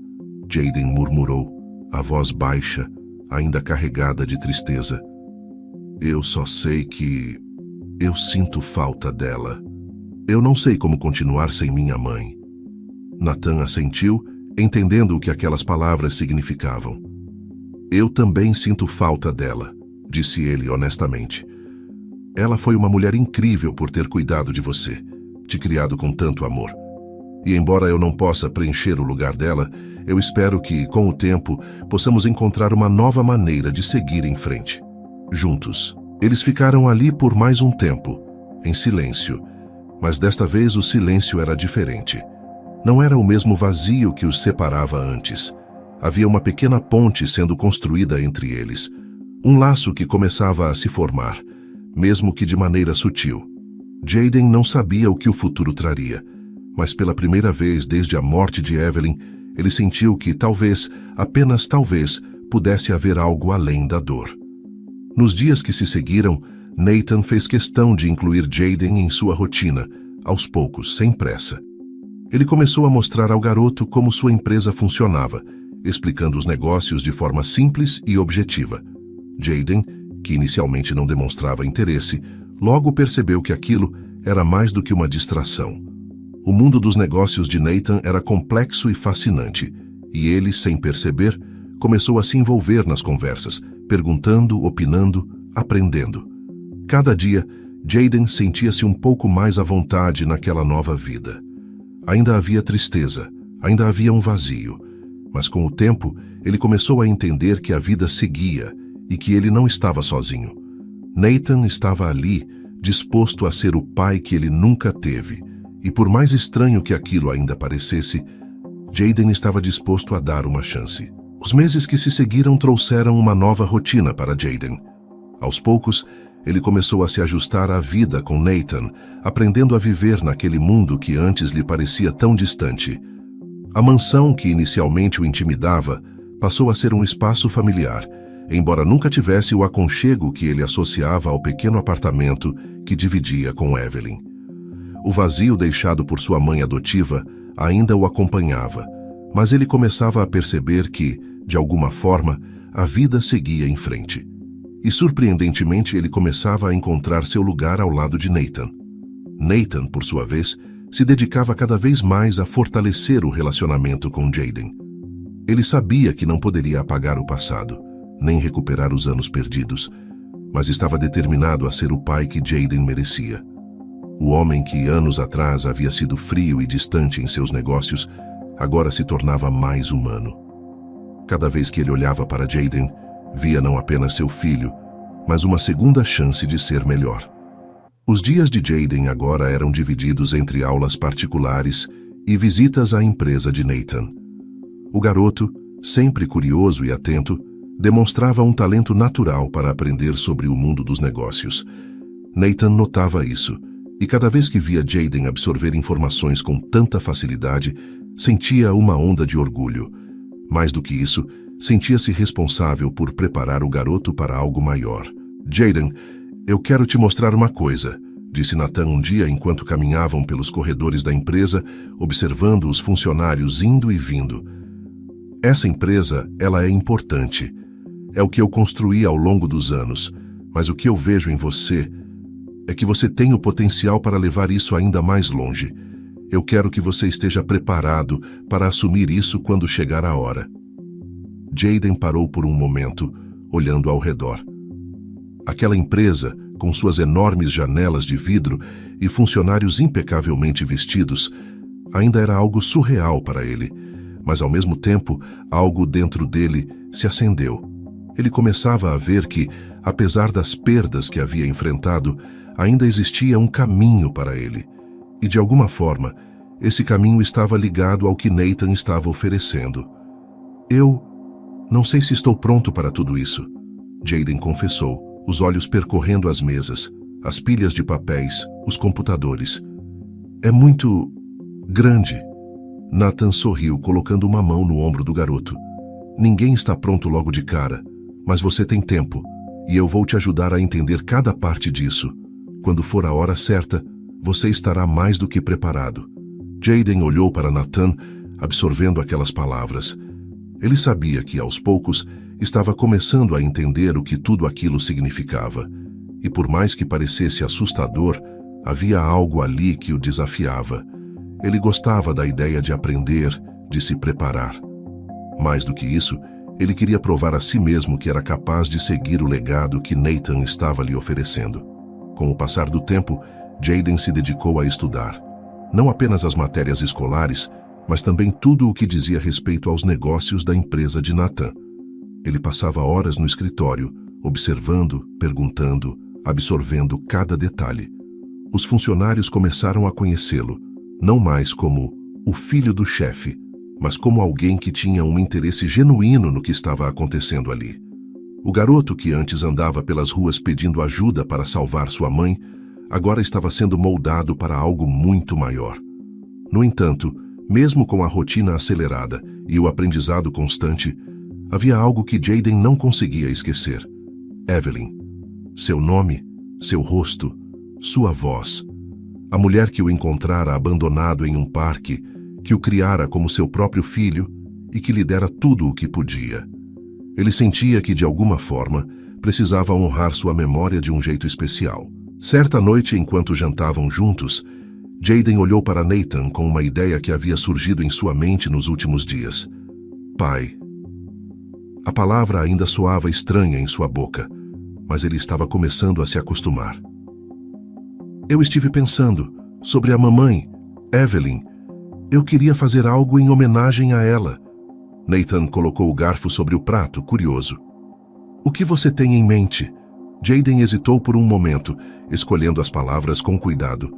Jayden murmurou, a voz baixa, ainda carregada de tristeza. Eu só sei que eu sinto falta dela. Eu não sei como continuar sem minha mãe. Nathan assentiu, entendendo o que aquelas palavras significavam. Eu também sinto falta dela, disse ele honestamente. Ela foi uma mulher incrível por ter cuidado de você, te criado com tanto amor. E embora eu não possa preencher o lugar dela, Eu espero que, com o tempo, possamos encontrar uma nova maneira de seguir em frente. Juntos. Eles ficaram ali por mais um tempo, em silêncio. Mas desta vez o silêncio era diferente. Não era o mesmo vazio que os separava antes. Havia uma pequena ponte sendo construída entre eles. Um laço que começava a se formar, mesmo que de maneira sutil. Jayden não sabia o que o futuro traria, mas pela primeira vez desde a morte de Evelyn, ele sentiu que talvez, apenas talvez, pudesse haver algo além da dor. Nos dias que se seguiram, Nathan fez questão de incluir Jayden em sua rotina, aos poucos, sem pressa. Ele começou a mostrar ao garoto como sua empresa funcionava, explicando os negócios de forma simples e objetiva. Jayden, que inicialmente não demonstrava interesse, logo percebeu que aquilo era mais do que uma distração. O mundo dos negócios de Nathan era complexo e fascinante, e ele, sem perceber, começou a se envolver nas conversas, perguntando, opinando, aprendendo. Cada dia, Jayden sentia-se um pouco mais à vontade naquela nova vida. Ainda havia tristeza, ainda havia um vazio, mas com o tempo ele começou a entender que a vida seguia e que ele não estava sozinho. Nathan estava ali, disposto a ser o pai que ele nunca teve, e por mais estranho que aquilo ainda parecesse, Jayden estava disposto a dar uma chance. Os meses que se seguiram trouxeram uma nova rotina para Jayden. Aos poucos, ele começou a se ajustar à vida com Nathan, aprendendo a viver naquele mundo que antes lhe parecia tão distante. A mansão que inicialmente o intimidava passou a ser um espaço familiar, embora nunca tivesse o aconchego que ele associava ao pequeno apartamento que dividia com Evelyn. O vazio deixado por sua mãe adotiva ainda o acompanhava, mas ele começava a perceber que, de alguma forma, a vida seguia em frente. E, surpreendentemente, ele começava a encontrar seu lugar ao lado de Nathan. Nathan, por sua vez, se dedicava cada vez mais a fortalecer o relacionamento com Jayden. Ele sabia que não poderia apagar o passado, nem recuperar os anos perdidos, mas estava determinado a ser o pai que Jayden merecia. O homem que anos atrás havia sido frio e distante em seus negócios, agora se tornava mais humano. Cada vez que ele olhava para Jayden, via não apenas seu filho, mas uma segunda chance de ser melhor. Os dias de Jayden agora eram divididos entre aulas particulares e visitas à empresa de Nathan. O garoto, sempre curioso e atento, demonstrava um talento natural para aprender sobre o mundo dos negócios. Nathan notava isso, e cada vez que via Jayden absorver informações com tanta facilidade, sentia uma onda de orgulho. Mais do que isso, sentia-se responsável por preparar o garoto para algo maior. Jayden, eu quero te mostrar uma coisa, disse Nathan um dia enquanto caminhavam pelos corredores da empresa, observando os funcionários indo e vindo. Essa empresa, ela é importante. É o que eu construí ao longo dos anos, mas o que eu vejo em você é que você tem o potencial para levar isso ainda mais longe. Eu quero que você esteja preparado para assumir isso quando chegar a hora. Jayden parou por um momento, olhando ao redor. Aquela empresa, com suas enormes janelas de vidro e funcionários impecavelmente vestidos, ainda era algo surreal para ele, mas ao mesmo tempo, algo dentro dele se acendeu. Ele começava a ver que, apesar das perdas que havia enfrentado, ainda existia um caminho para ele. E de alguma forma, esse caminho estava ligado ao que Nathan estava oferecendo. Eu não sei se estou pronto para tudo isso, Jayden confessou, os olhos percorrendo as mesas, as pilhas de papéis, os computadores. É muito grande. Nathan sorriu, colocando uma mão no ombro do garoto. Ninguém está pronto logo de cara, mas você tem tempo, e eu vou te ajudar a entender cada parte disso. Quando for a hora certa, você estará mais do que preparado. Jayden olhou para Nathan, absorvendo aquelas palavras. Ele sabia que, aos poucos, estava começando a entender o que tudo aquilo significava. E por mais que parecesse assustador, havia algo ali que o desafiava. Ele gostava da ideia de aprender, de se preparar. Mais do que isso, ele queria provar a si mesmo que era capaz de seguir o legado que Nathan estava lhe oferecendo. Com o passar do tempo, Jayden se dedicou a estudar. Não apenas as matérias escolares, mas também tudo o que dizia respeito aos negócios da empresa de Nathan. Ele passava horas no escritório, observando, perguntando, absorvendo cada detalhe. Os funcionários começaram a conhecê-lo, não mais como o filho do chefe, mas como alguém que tinha um interesse genuíno no que estava acontecendo ali. O garoto que antes andava pelas ruas pedindo ajuda para salvar sua mãe, agora estava sendo moldado para algo muito maior. No entanto, mesmo com a rotina acelerada e o aprendizado constante, havia algo que Jayden não conseguia esquecer. Evelyn. Seu nome, seu rosto, sua voz. A mulher que o encontrara abandonado em um parque, que o criara como seu próprio filho e que lhe dera tudo o que podia. Ele sentia que, de alguma forma, precisava honrar sua memória de um jeito especial. Certa noite, enquanto jantavam juntos, Jayden olhou para Nathan com uma ideia que havia surgido em sua mente nos últimos dias. Pai. A palavra ainda soava estranha em sua boca, mas ele estava começando a se acostumar. Eu estive pensando sobre a mamãe, Evelyn. Eu queria fazer algo em homenagem a ela. Nathan colocou o garfo sobre o prato, curioso. O que você tem em mente? Jayden hesitou por um momento, escolhendo as palavras com cuidado.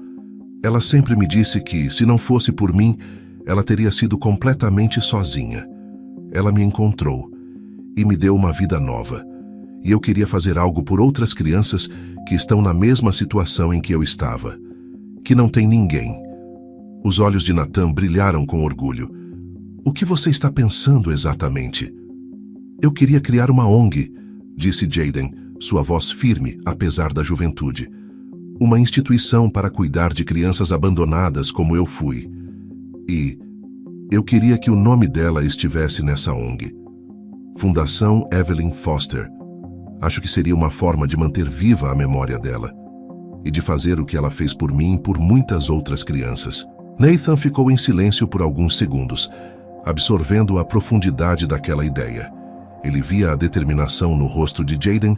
Ela sempre me disse que, se não fosse por mim, ela teria sido completamente sozinha. Ela me encontrou e me deu uma vida nova. E eu queria fazer algo por outras crianças que estão na mesma situação em que eu estava, que não tem ninguém. Os olhos de Nathan brilharam com orgulho. O que você está pensando exatamente? Eu queria criar uma ONG, disse Jayden, sua voz firme, apesar da juventude. Uma instituição para cuidar de crianças abandonadas como eu fui. E eu queria que o nome dela estivesse nessa ONG. Fundação Evelyn Foster. Acho que seria uma forma de manter viva a memória dela e de fazer o que ela fez por mim e por muitas outras crianças. Nathan ficou em silêncio por alguns segundos, absorvendo a profundidade daquela ideia. Ele via a determinação no rosto de Jayden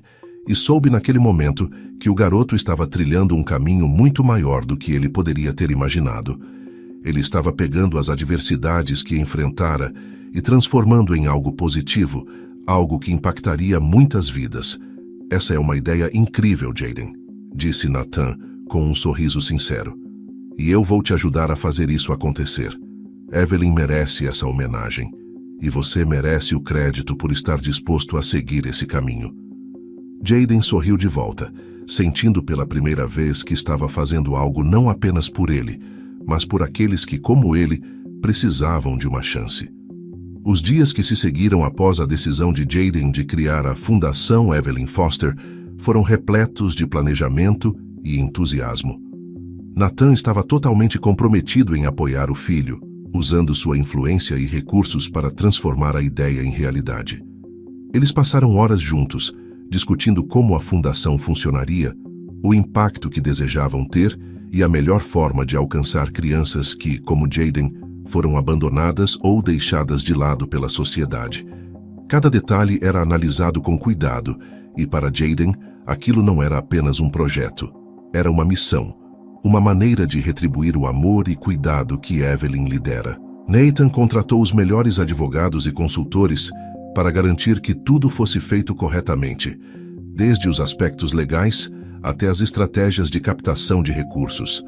e soube naquele momento que o garoto estava trilhando um caminho muito maior do que ele poderia ter imaginado. Ele estava pegando as adversidades que enfrentara e transformando em algo positivo, algo que impactaria muitas vidas. Essa é uma ideia incrível, Jayden, disse Nathan com um sorriso sincero. E eu vou te ajudar a fazer isso acontecer. Evelyn merece essa homenagem. E você merece o crédito por estar disposto a seguir esse caminho. Jayden sorriu de volta, sentindo pela primeira vez que estava fazendo algo não apenas por ele, mas por aqueles que, como ele, precisavam de uma chance. Os dias que se seguiram após a decisão de Jayden de criar a Fundação Evelyn Foster foram repletos de planejamento e entusiasmo. Nathan estava totalmente comprometido em apoiar o filho, usando sua influência e recursos para transformar a ideia em realidade. Eles passaram horas juntos, discutindo como a fundação funcionaria, o impacto que desejavam ter e a melhor forma de alcançar crianças que, como Jayden, foram abandonadas ou deixadas de lado pela sociedade. Cada detalhe era analisado com cuidado e, para Jayden, aquilo não era apenas um projeto. Era uma missão, uma maneira de retribuir o amor e cuidado que Evelyn lhe dera. Nathan contratou os melhores advogados e consultores para garantir que tudo fosse feito corretamente, desde os aspectos legais até as estratégias de captação de recursos.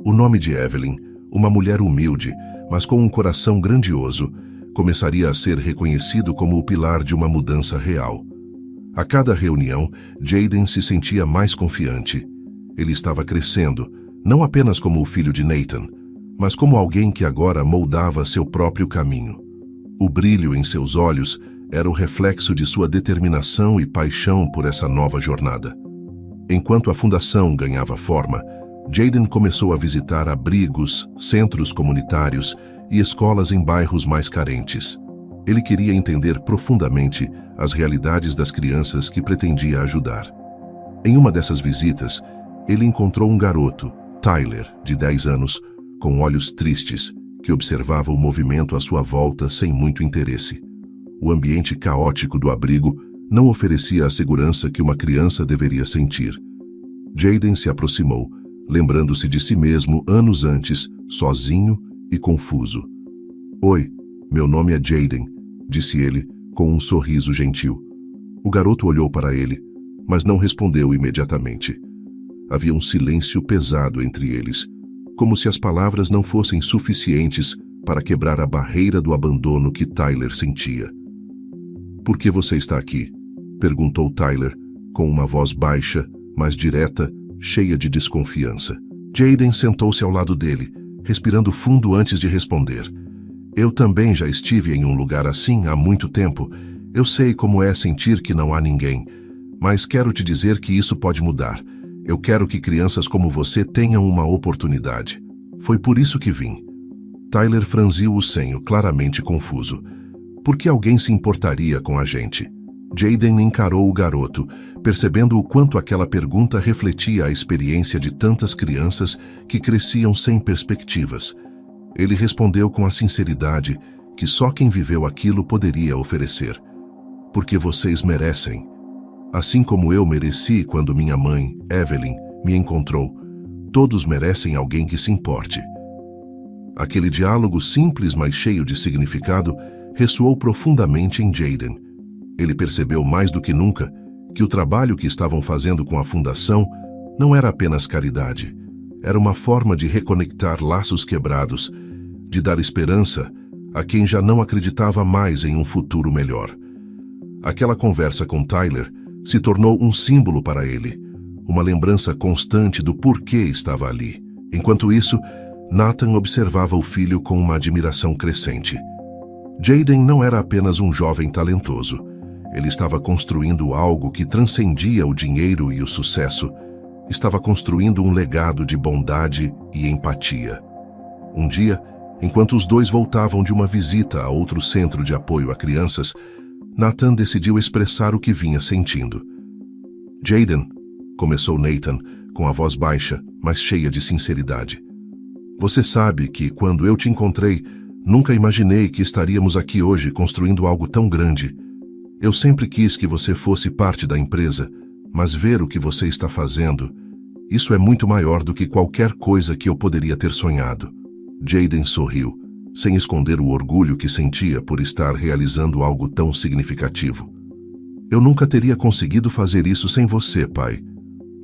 O nome de Evelyn, uma mulher humilde, mas com um coração grandioso, começaria a ser reconhecido como o pilar de uma mudança real. A cada reunião, Jayden se sentia mais confiante. Ele estava crescendo, não apenas como o filho de Nathan, mas como alguém que agora moldava seu próprio caminho. O brilho em seus olhos era o reflexo de sua determinação e paixão por essa nova jornada. Enquanto a fundação ganhava forma, Jayden começou a visitar abrigos, centros comunitários e escolas em bairros mais carentes. Ele queria entender profundamente as realidades das crianças que pretendia ajudar. Em uma dessas visitas, ele encontrou um garoto, Tyler, de 10 anos, com olhos tristes, que observava o movimento à sua volta sem muito interesse. O ambiente caótico do abrigo não oferecia a segurança que uma criança deveria sentir. Jayden se aproximou, lembrando-se de si mesmo anos antes, sozinho e confuso. Oi, meu nome é Jaden, disse ele, com um sorriso gentil. O garoto olhou para ele, mas não respondeu imediatamente. Havia um silêncio pesado entre eles, como se as palavras não fossem suficientes para quebrar a barreira do abandono que Tyler sentia. Por que você está aqui? Perguntou Tyler, com uma voz baixa, mas direta, cheia de desconfiança. Jaden sentou-se ao lado dele, respirando fundo antes de responder. Eu também já estive em um lugar assim há muito tempo. Eu sei como é sentir que não há ninguém, mas quero te dizer que isso pode mudar. Eu quero que crianças como você tenham uma oportunidade. Foi por isso que vim. Tyler franziu o senho, claramente confuso. Por que alguém se importaria com a gente? Jaden encarou o garoto, percebendo o quanto aquela pergunta refletia a experiência de tantas crianças que cresciam sem perspectivas. Ele respondeu com a sinceridade que só quem viveu aquilo poderia oferecer. Porque vocês merecem. Assim como eu mereci quando minha mãe, Evelyn, me encontrou. Todos merecem alguém que se importe. Aquele diálogo simples, mas cheio de significado, ressoou profundamente em Jaden. Ele percebeu mais do que nunca que o trabalho que estavam fazendo com a fundação não era apenas caridade. Era uma forma de reconectar laços quebrados, de dar esperança a quem já não acreditava mais em um futuro melhor. Aquela conversa com Tyler se tornou um símbolo para ele, uma lembrança constante do porquê estava ali. Enquanto isso, Nathan observava o filho com uma admiração crescente. Jaden não era apenas um jovem talentoso. Ele estava construindo algo que transcendia o dinheiro e o sucesso. Estava construindo um legado de bondade e empatia. Um dia, enquanto os dois voltavam de uma visita a outro centro de apoio a crianças, Nathan decidiu expressar o que vinha sentindo. Jaden, começou Nathan, com a voz baixa, mas cheia de sinceridade. Você sabe que, quando eu te encontrei, nunca imaginei que estaríamos aqui hoje construindo algo tão grande. Eu sempre quis que você fosse parte da empresa, mas ver o que você está fazendo, isso é muito maior do que qualquer coisa que eu poderia ter sonhado. Jaden sorriu, sem esconder o orgulho que sentia por estar realizando algo tão significativo. Eu nunca teria conseguido fazer isso sem você, pai.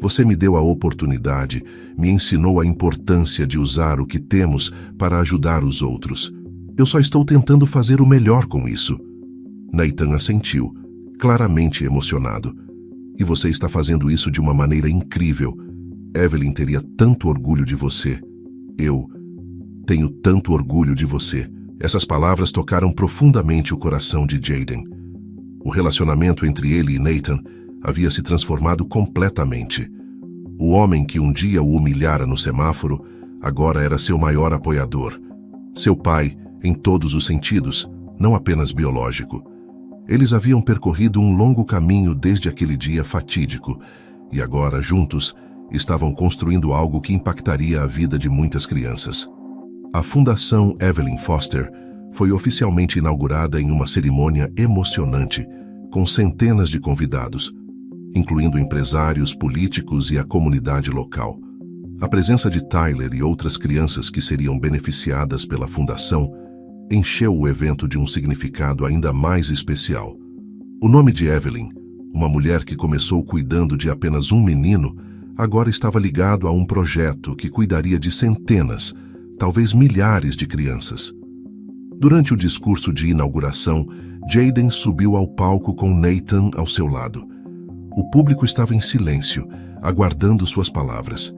Você me deu a oportunidade, me ensinou a importância de usar o que temos para ajudar os outros. Eu só estou tentando fazer o melhor com isso. Nathan assentiu, claramente emocionado. E você está fazendo isso de uma maneira incrível. Evelyn teria tanto orgulho de você. Eu tenho tanto orgulho de você. Essas palavras tocaram profundamente o coração de Jaden. O relacionamento entre ele e Nathan havia se transformado completamente. O homem que um dia o humilhara no semáforo, agora era seu maior apoiador. Seu pai, em todos os sentidos, não apenas biológico. Eles haviam percorrido um longo caminho desde aquele dia fatídico, e agora, juntos, estavam construindo algo que impactaria a vida de muitas crianças. A Fundação Evelyn Foster foi oficialmente inaugurada em uma cerimônia emocionante, com centenas de convidados, incluindo empresários, políticos e a comunidade local. A presença de Tyler e outras crianças que seriam beneficiadas pela fundação encheu o evento de um significado ainda mais especial. O nome de Evelyn, uma mulher que começou cuidando de apenas um menino, agora estava ligado a um projeto que cuidaria de centenas, talvez milhares de crianças. Durante o discurso de inauguração, Jaden subiu ao palco com Nathan ao seu lado. O público estava em silêncio, aguardando suas palavras.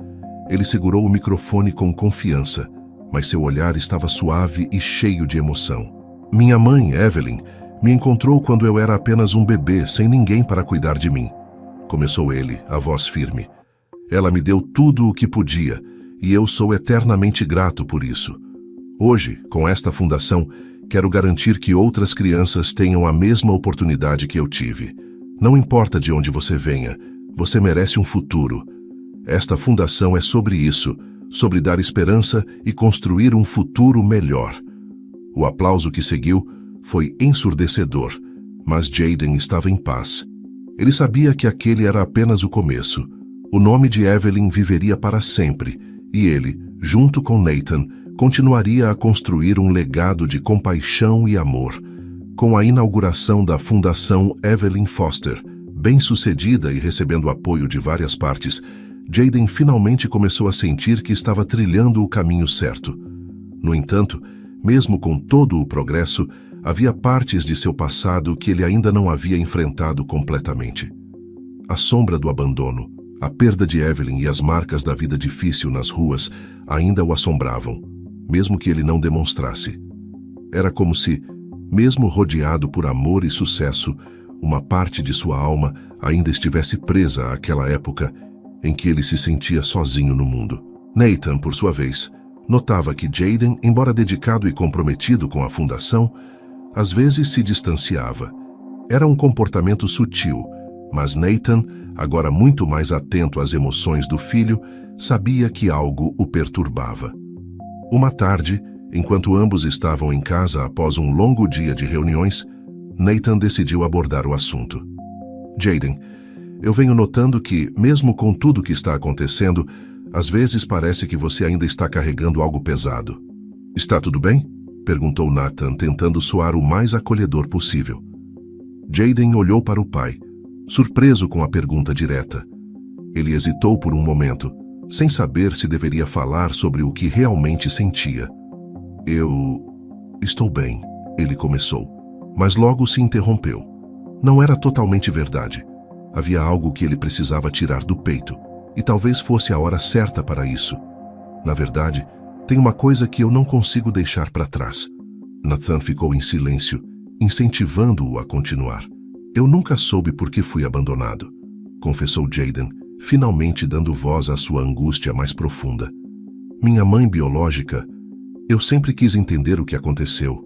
Ele segurou o microfone com confiança, mas seu olhar estava suave e cheio de emoção. Minha mãe, Evelyn, me encontrou quando eu era apenas um bebê, sem ninguém para cuidar de mim. Começou ele, a voz firme. Ela me deu tudo o que podia, e eu sou eternamente grato por isso. Hoje, com esta fundação, quero garantir que outras crianças tenham a mesma oportunidade que eu tive. Não importa de onde você venha, você merece um futuro. Esta fundação é sobre isso, sobre dar esperança e construir um futuro melhor. O aplauso que seguiu foi ensurdecedor, mas Jaden estava em paz. Ele sabia que aquele era apenas o começo. O nome de Evelyn viveria para sempre, e ele, junto com Nathan, continuaria a construir um legado de compaixão e amor. Com a inauguração da Fundação Evelyn Foster, bem-sucedida e recebendo apoio de várias partes, Jayden finalmente começou a sentir que estava trilhando o caminho certo. No entanto, mesmo com todo o progresso, havia partes de seu passado que ele ainda não havia enfrentado completamente. A sombra do abandono, a perda de Evelyn e as marcas da vida difícil nas ruas ainda o assombravam, mesmo que ele não demonstrasse. Era como se, mesmo rodeado por amor e sucesso, uma parte de sua alma ainda estivesse presa àquela época em que ele se sentia sozinho no mundo. Nathan, por sua vez, notava que Jayden, embora dedicado e comprometido com a fundação, às vezes se distanciava. Era um comportamento sutil, mas Nathan, agora muito mais atento às emoções do filho, sabia que algo o perturbava. Uma tarde, enquanto ambos estavam em casa após um longo dia de reuniões, Nathan decidiu abordar o assunto. Jayden, eu venho notando que, mesmo com tudo que está acontecendo, às vezes parece que você ainda está carregando algo pesado. Está tudo bem? Perguntou Nathan, tentando soar o mais acolhedor possível. Jayden olhou para o pai, surpreso com a pergunta direta. Ele hesitou por um momento, sem saber se deveria falar sobre o que realmente sentia. Eu estou bem, ele começou, mas logo se interrompeu. Não era totalmente verdade. Havia algo que ele precisava tirar do peito, e talvez fosse a hora certa para isso. Na verdade, tem uma coisa que eu não consigo deixar para trás. Nathan ficou em silêncio, incentivando-o a continuar. Eu nunca soube por que fui abandonado, confessou Jayden, finalmente dando voz à sua angústia mais profunda. Minha mãe biológica, eu sempre quis entender o que aconteceu.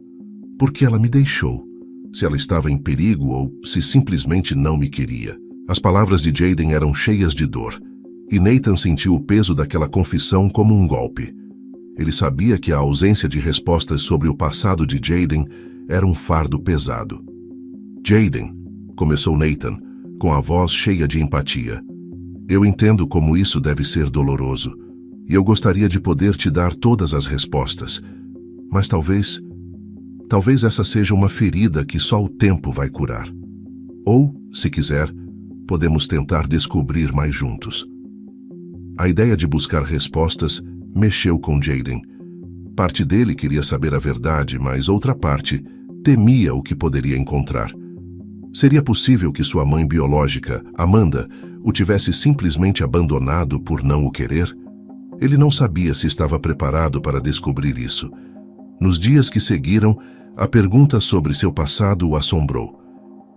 Por que ela me deixou? Se ela estava em perigo ou se simplesmente não me queria. As palavras de Jayden eram cheias de dor, e Nathan sentiu o peso daquela confissão como um golpe. Ele sabia que a ausência de respostas sobre o passado de Jayden era um fardo pesado. Jayden, começou Nathan, com a voz cheia de empatia. Eu entendo como isso deve ser doloroso, e eu gostaria de poder te dar todas as respostas. Mas talvez essa seja uma ferida que só o tempo vai curar. Ou, se quiser, podemos tentar descobrir mais juntos. A ideia de buscar respostas mexeu com Jayden. Parte dele queria saber a verdade, mas outra parte temia o que poderia encontrar. Seria possível que sua mãe biológica, Amanda, o tivesse simplesmente abandonado por não o querer? Ele não sabia se estava preparado para descobrir isso. Nos dias que seguiram, a pergunta sobre seu passado o assombrou.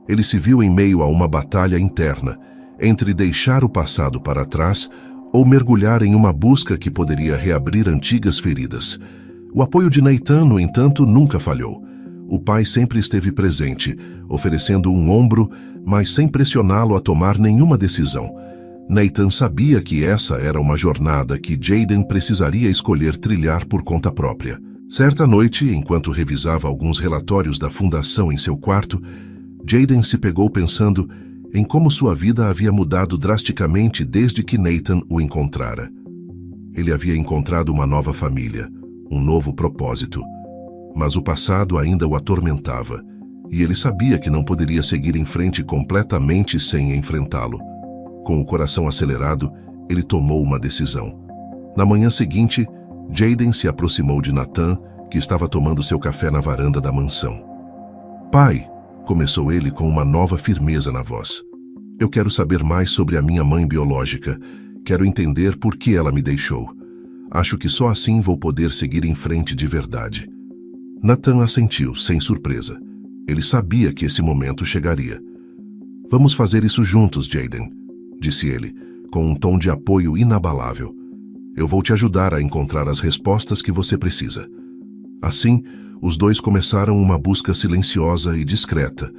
Ele se viu em meio a uma batalha interna, entre deixar o passado para trás ou mergulhar em uma busca que poderia reabrir antigas feridas. O apoio de Nathan, no entanto, nunca falhou. O pai sempre esteve presente, oferecendo um ombro, mas sem pressioná-lo a tomar nenhuma decisão. Nathan sabia que essa era uma jornada que Jayden precisaria escolher trilhar por conta própria. Certa noite, enquanto revisava alguns relatórios da fundação em seu quarto, Jayden se pegou pensando em como sua vida havia mudado drasticamente desde que Nathan o encontrara. Ele havia encontrado uma nova família, um novo propósito, mas o passado ainda o atormentava, e ele sabia que não poderia seguir em frente completamente sem enfrentá-lo. Com o coração acelerado, ele tomou uma decisão. Na manhã seguinte, Jayden se aproximou de Nathan, que estava tomando seu café na varanda da mansão. Pai, começou ele com uma nova firmeza na voz. Eu quero saber mais sobre a minha mãe biológica. Quero entender por que ela me deixou. Acho que só assim vou poder seguir em frente de verdade. Nathan assentiu, sem surpresa. Ele sabia que esse momento chegaria. Vamos fazer isso juntos, Jayden, disse ele, com um tom de apoio inabalável. Eu vou te ajudar a encontrar as respostas que você precisa. Assim, os dois começaram uma busca silenciosa e discreta.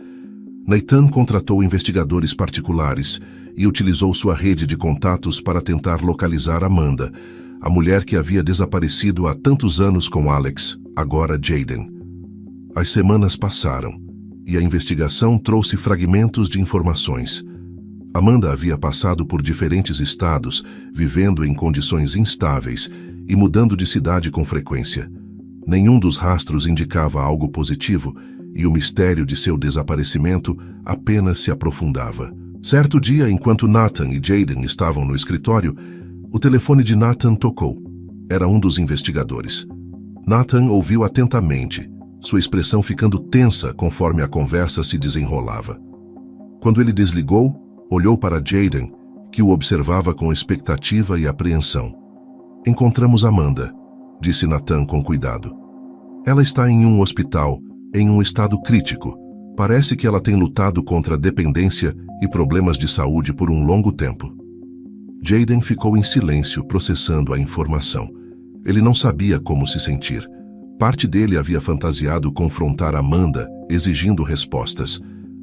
Nathan contratou investigadores particulares e utilizou sua rede de contatos para tentar localizar Amanda, a mulher que havia desaparecido há tantos anos com Alex, agora Jayden. As semanas passaram e a investigação trouxe fragmentos de informações. Amanda havia passado por diferentes estados, vivendo em condições instáveis, e mudando de cidade com frequência. Nenhum dos rastros indicava algo positivo e o mistério de seu desaparecimento apenas se aprofundava. Certo dia, enquanto Nathan e Jayden estavam no escritório, o telefone de Nathan tocou. Era um dos investigadores. Nathan ouviu atentamente, sua expressão ficando tensa conforme a conversa se desenrolava. Quando ele desligou, olhou para Jayden, que o observava com expectativa e apreensão. "Encontramos Amanda", disse Nathan com cuidado. "Ela está em um hospital, em um estado crítico. Parece que ela tem lutado contra a dependência e problemas de saúde por um longo tempo." Jayden ficou em silêncio, processando a informação. Ele não sabia como se sentir. Parte dele havia fantasiado confrontar Amanda, exigindo respostas.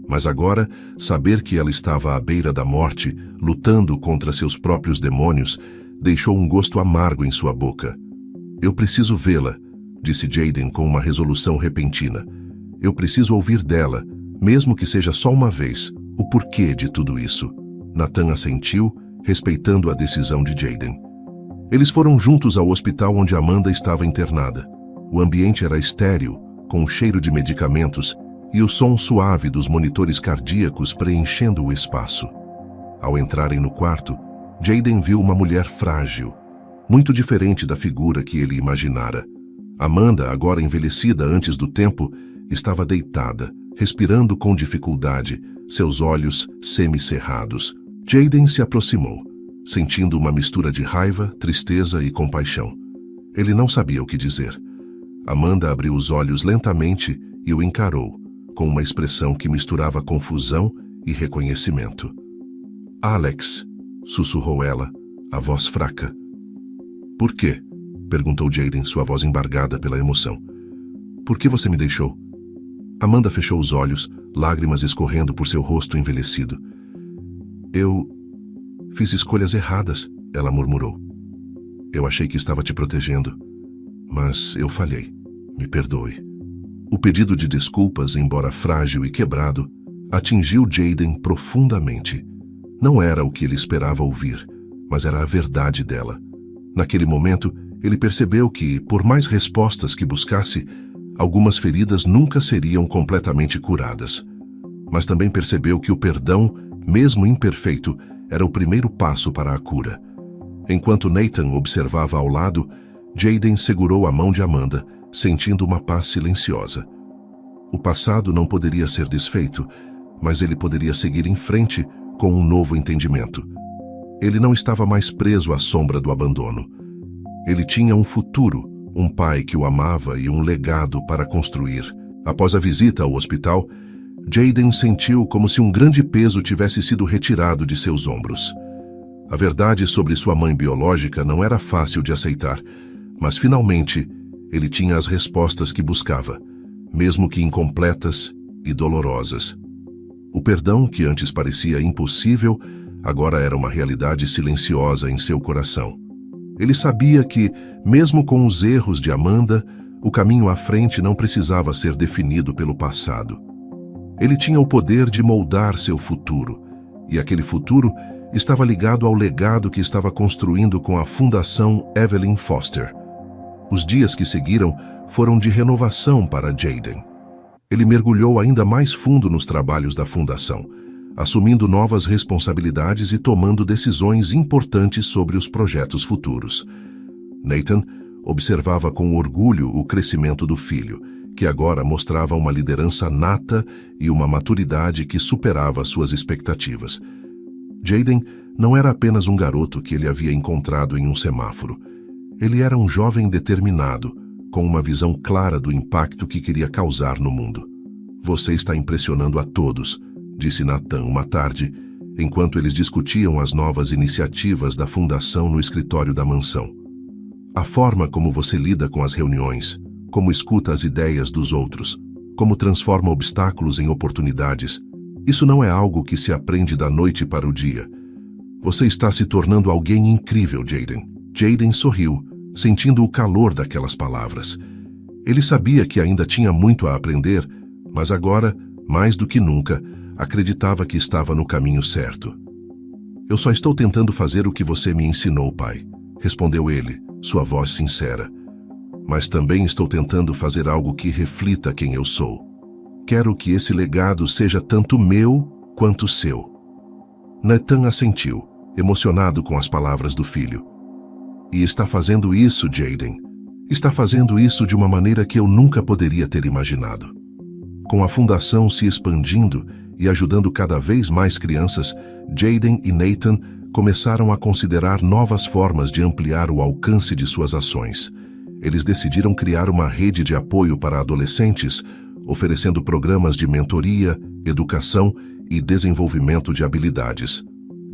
Mas agora, saber que ela estava à beira da morte, lutando contra seus próprios demônios, deixou um gosto amargo em sua boca. "Eu preciso vê-la", disse Jayden com uma resolução repentina. "Eu preciso ouvir dela, mesmo que seja só uma vez, o porquê de tudo isso." Nathan assentiu, respeitando a decisão de Jayden. Eles foram juntos ao hospital onde Amanda estava internada. O ambiente era estéril, com o cheiro de medicamentos e o som suave dos monitores cardíacos preenchendo o espaço. Ao entrarem no quarto, Jayden viu uma mulher frágil, muito diferente da figura que ele imaginara. Amanda, agora envelhecida antes do tempo, estava deitada, respirando com dificuldade, seus olhos semicerrados. Jayden se aproximou, sentindo uma mistura de raiva, tristeza e compaixão. Ele não sabia o que dizer. Amanda abriu os olhos lentamente e o encarou, com uma expressão que misturava confusão e reconhecimento. "Alex", sussurrou ela, a voz fraca. "Por quê?", perguntou Jayden, sua voz embargada pela emoção. "Por que você me deixou?" Amanda fechou os olhos, lágrimas escorrendo por seu rosto envelhecido. "Eu fiz escolhas erradas", ela murmurou. "Eu achei que estava te protegendo, mas eu falhei. Me perdoe." O pedido de desculpas, embora frágil e quebrado, atingiu Jayden profundamente. Não era o que ele esperava ouvir, mas era a verdade dela. Naquele momento, ele percebeu que, por mais respostas que buscasse, algumas feridas nunca seriam completamente curadas. Mas também percebeu que o perdão, mesmo imperfeito, era o primeiro passo para a cura. Enquanto Nathan observava ao lado, Jayden segurou a mão de Amanda, sentindo uma paz silenciosa. O passado não poderia ser desfeito, mas ele poderia seguir em frente com um novo entendimento. Ele não estava mais preso à sombra do abandono. Ele tinha um futuro, um pai que o amava e um legado para construir. Após a visita ao hospital, Jayden sentiu como se um grande peso tivesse sido retirado de seus ombros. A verdade sobre sua mãe biológica não era fácil de aceitar, mas finalmente ele tinha as respostas que buscava, mesmo que incompletas e dolorosas. O perdão, que antes parecia impossível, agora era uma realidade silenciosa em seu coração. Ele sabia que, mesmo com os erros de Amanda, o caminho à frente não precisava ser definido pelo passado. Ele tinha o poder de moldar seu futuro, e aquele futuro estava ligado ao legado que estava construindo com a Fundação Evelyn Foster. Os dias que seguiram foram de renovação para Jayden. Ele mergulhou ainda mais fundo nos trabalhos da Fundação, assumindo novas responsabilidades e tomando decisões importantes sobre os projetos futuros. Nathan observava com orgulho o crescimento do filho, que agora mostrava uma liderança nata e uma maturidade que superava suas expectativas. Jayden não era apenas um garoto que ele havia encontrado em um semáforo. Ele era um jovem determinado, com uma visão clara do impacto que queria causar no mundo. "Você está impressionando a todos", disse Nathan uma tarde, enquanto eles discutiam as novas iniciativas da fundação no escritório da mansão. "A forma como você lida com as reuniões, como escuta as ideias dos outros, como transforma obstáculos em oportunidades, isso não é algo que se aprende da noite para o dia. Você está se tornando alguém incrível, Jayden." Jayden sorriu, sentindo o calor daquelas palavras. Ele sabia que ainda tinha muito a aprender, mas agora, mais do que nunca, acreditava que estava no caminho certo. "Eu só estou tentando fazer o que você me ensinou, pai", respondeu ele, sua voz sincera. Mas também estou tentando fazer algo que reflita quem eu sou. Quero que esse legado seja tanto meu quanto seu. Nathan assentiu, emocionado com as palavras do filho. E está fazendo isso, Jaden. Está fazendo isso de uma maneira que eu nunca poderia ter imaginado. Com a fundação se expandindo e ajudando cada vez mais crianças, Jaden e Nathan começaram a considerar novas formas de ampliar o alcance de suas ações. Eles decidiram criar uma rede de apoio para adolescentes, oferecendo programas de mentoria, educação e desenvolvimento de habilidades.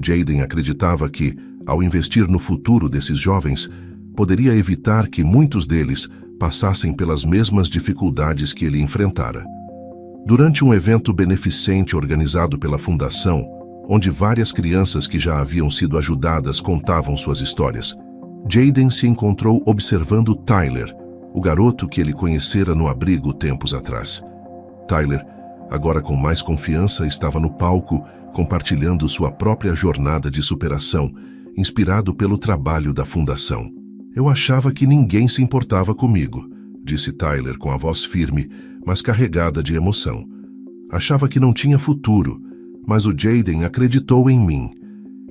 Jaden acreditava que, ao investir no futuro desses jovens, poderia evitar que muitos deles passassem pelas mesmas dificuldades que ele enfrentara. Durante um evento beneficente organizado pela Fundação, onde várias crianças que já haviam sido ajudadas contavam suas histórias, Jaden se encontrou observando Tyler, o garoto que ele conhecera no abrigo tempos atrás. Tyler, agora com mais confiança, estava no palco, compartilhando sua própria jornada de superação, inspirado pelo trabalho da Fundação. Eu achava que ninguém se importava comigo, disse Tyler com a voz firme, mas carregada de emoção. Achava que não tinha futuro, mas o Jaden acreditou em mim.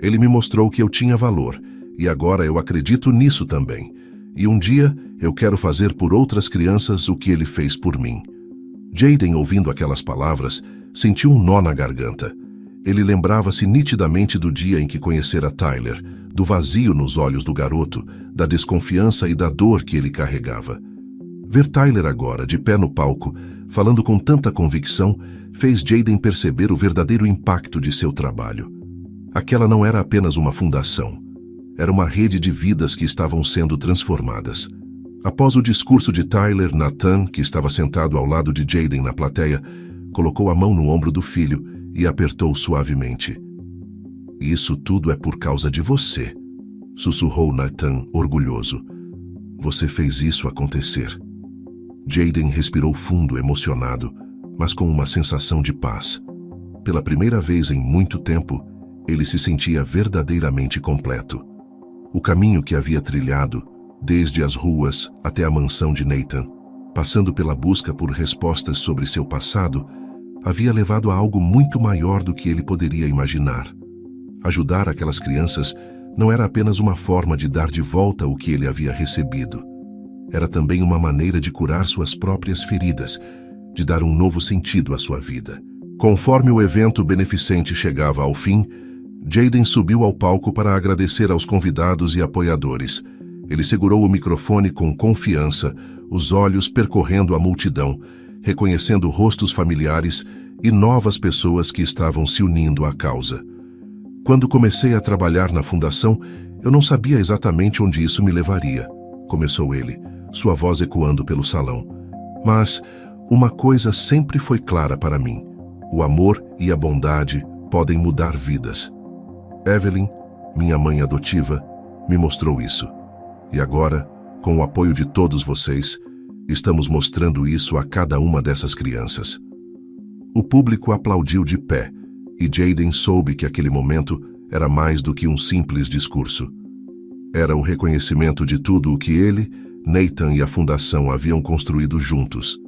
Ele me mostrou que eu tinha valor, e agora eu acredito nisso também. E um dia eu quero fazer por outras crianças o que ele fez por mim. Jaden, ouvindo aquelas palavras, sentiu um nó na garganta. Ele lembrava-se nitidamente do dia em que conhecera Tyler, do vazio nos olhos do garoto, da desconfiança e da dor que ele carregava. Ver Tyler agora, de pé no palco, falando com tanta convicção, fez Jaden perceber o verdadeiro impacto de seu trabalho. Aquela não era apenas uma fundação. Era uma rede de vidas que estavam sendo transformadas. Após o discurso de Tyler, Nathan, que estava sentado ao lado de Jaden na plateia, colocou a mão no ombro do filho e apertou suavemente. Isso tudo é por causa de você, sussurrou Nathan, orgulhoso. Você fez isso acontecer. Jaden respirou fundo, emocionado, mas com uma sensação de paz. Pela primeira vez em muito tempo, ele se sentia verdadeiramente completo. O caminho que havia trilhado, desde as ruas até a mansão de Nathan, passando pela busca por respostas sobre seu passado, havia levado a algo muito maior do que ele poderia imaginar. Ajudar aquelas crianças não era apenas uma forma de dar de volta o que ele havia recebido. Era também uma maneira de curar suas próprias feridas, de dar um novo sentido à sua vida. Conforme o evento beneficente chegava ao fim, Jaden subiu ao palco para agradecer aos convidados e apoiadores. Ele segurou o microfone com confiança, os olhos percorrendo a multidão, reconhecendo rostos familiares e novas pessoas que estavam se unindo à causa. Quando comecei a trabalhar na fundação, eu não sabia exatamente onde isso me levaria, começou ele, sua voz ecoando pelo salão. Mas uma coisa sempre foi clara para mim: o amor e a bondade podem mudar vidas. Evelyn, minha mãe adotiva, me mostrou isso. E agora, com o apoio de todos vocês, estamos mostrando isso a cada uma dessas crianças. O público aplaudiu de pé, e Jaden soube que aquele momento era mais do que um simples discurso. Era o reconhecimento de tudo o que ele, Nathan e a Fundação haviam construído juntos.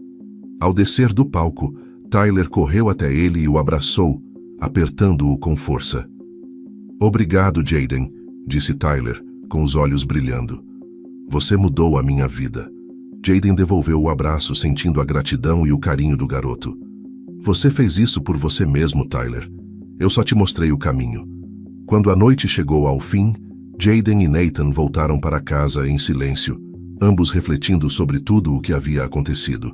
Ao descer do palco, Tyler correu até ele e o abraçou, apertando-o com força. Obrigado, Jaden, disse Tyler, com os olhos brilhando. Você mudou a minha vida. Jaden devolveu o abraço, sentindo a gratidão e o carinho do garoto. Você fez isso por você mesmo, Tyler. Eu só te mostrei o caminho. Quando a noite chegou ao fim, Jaden e Nathan voltaram para casa em silêncio, ambos refletindo sobre tudo o que havia acontecido.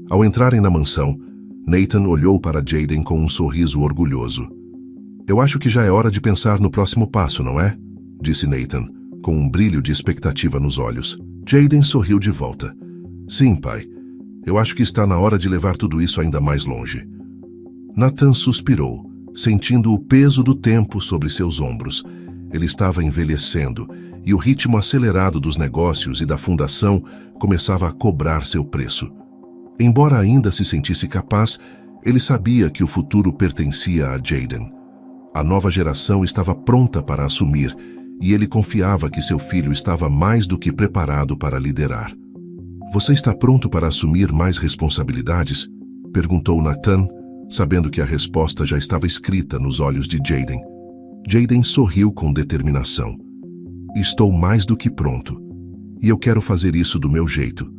Ao entrarem na mansão, Nathan olhou para Jaden com um sorriso orgulhoso. Eu acho que já é hora de pensar no próximo passo, não é? Disse Nathan, com um brilho de expectativa nos olhos. Jaden sorriu de volta. Sim, pai. Eu acho que está na hora de levar tudo isso ainda mais longe. Nathan suspirou, sentindo o peso do tempo sobre seus ombros. Ele estava envelhecendo, e o ritmo acelerado dos negócios e da fundação começava a cobrar seu preço. Embora ainda se sentisse capaz, ele sabia que o futuro pertencia a Jaden. A nova geração estava pronta para assumir, e ele confiava que seu filho estava mais do que preparado para liderar. Você está pronto para assumir mais responsabilidades? Perguntou Nathan, sabendo que a resposta já estava escrita nos olhos de Jaden. Jaden sorriu com determinação. Estou mais do que pronto. E eu quero fazer isso do meu jeito.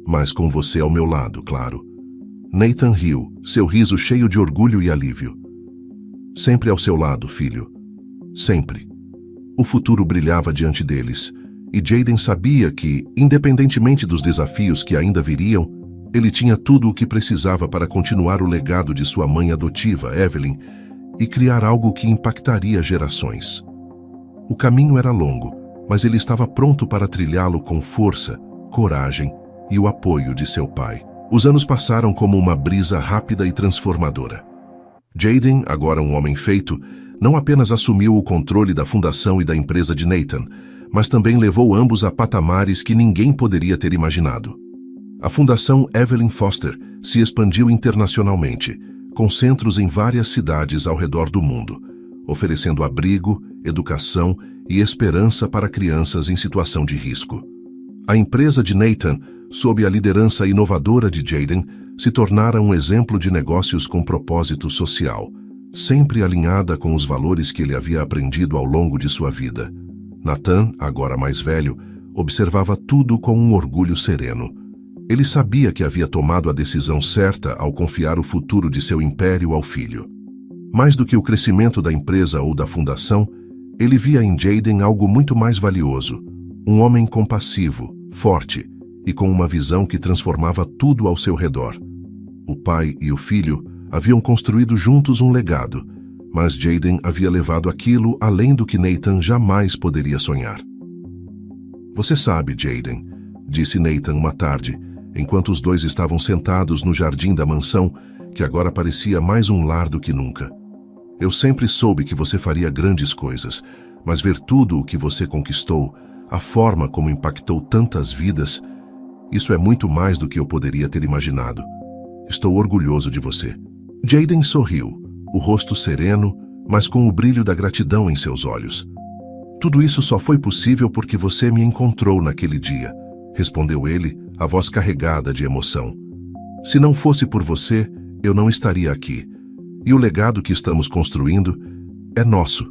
Mas com você ao meu lado, claro. Nathan riu, seu riso cheio de orgulho e alívio. Sempre ao seu lado, filho. Sempre. O futuro brilhava diante deles, e Jaden sabia que, independentemente dos desafios que ainda viriam, ele tinha tudo o que precisava para continuar o legado de sua mãe adotiva, Evelyn, e criar algo que impactaria gerações. O caminho era longo, mas ele estava pronto para trilhá-lo com força, coragem e o apoio de seu pai. Os anos passaram como uma brisa rápida e transformadora. Jaden, agora um homem feito, não apenas assumiu o controle da fundação e da empresa de Nathan, mas também levou ambos a patamares que ninguém poderia ter imaginado. A Fundação Evelyn Foster se expandiu internacionalmente, com centros em várias cidades ao redor do mundo, oferecendo abrigo, educação e esperança para crianças em situação de risco. A empresa de Nathan, sob a liderança inovadora de Jaden, se tornara um exemplo de negócios com propósito social, sempre alinhada com os valores que ele havia aprendido ao longo de sua vida. Nathan, agora mais velho, observava tudo com um orgulho sereno. Ele sabia que havia tomado a decisão certa ao confiar o futuro de seu império ao filho. Mais do que o crescimento da empresa ou da fundação, ele via em Jaden algo muito mais valioso, um homem compassivo, forte e com uma visão que transformava tudo ao seu redor. O pai e o filho haviam construído juntos um legado, mas Jaden havia levado aquilo além do que Nathan jamais poderia sonhar. Você sabe, Jaden, disse Nathan uma tarde, enquanto os dois estavam sentados no jardim da mansão, que agora parecia mais um lar do que nunca. Eu sempre soube que você faria grandes coisas, mas ver tudo o que você conquistou, a forma como impactou tantas vidas, isso é muito mais do que eu poderia ter imaginado. Estou orgulhoso de você. Jaden sorriu, o rosto sereno, mas com o brilho da gratidão em seus olhos. Tudo isso só foi possível porque você me encontrou naquele dia, respondeu ele, a voz carregada de emoção. Se não fosse por você, eu não estaria aqui. E o legado que estamos construindo é nosso,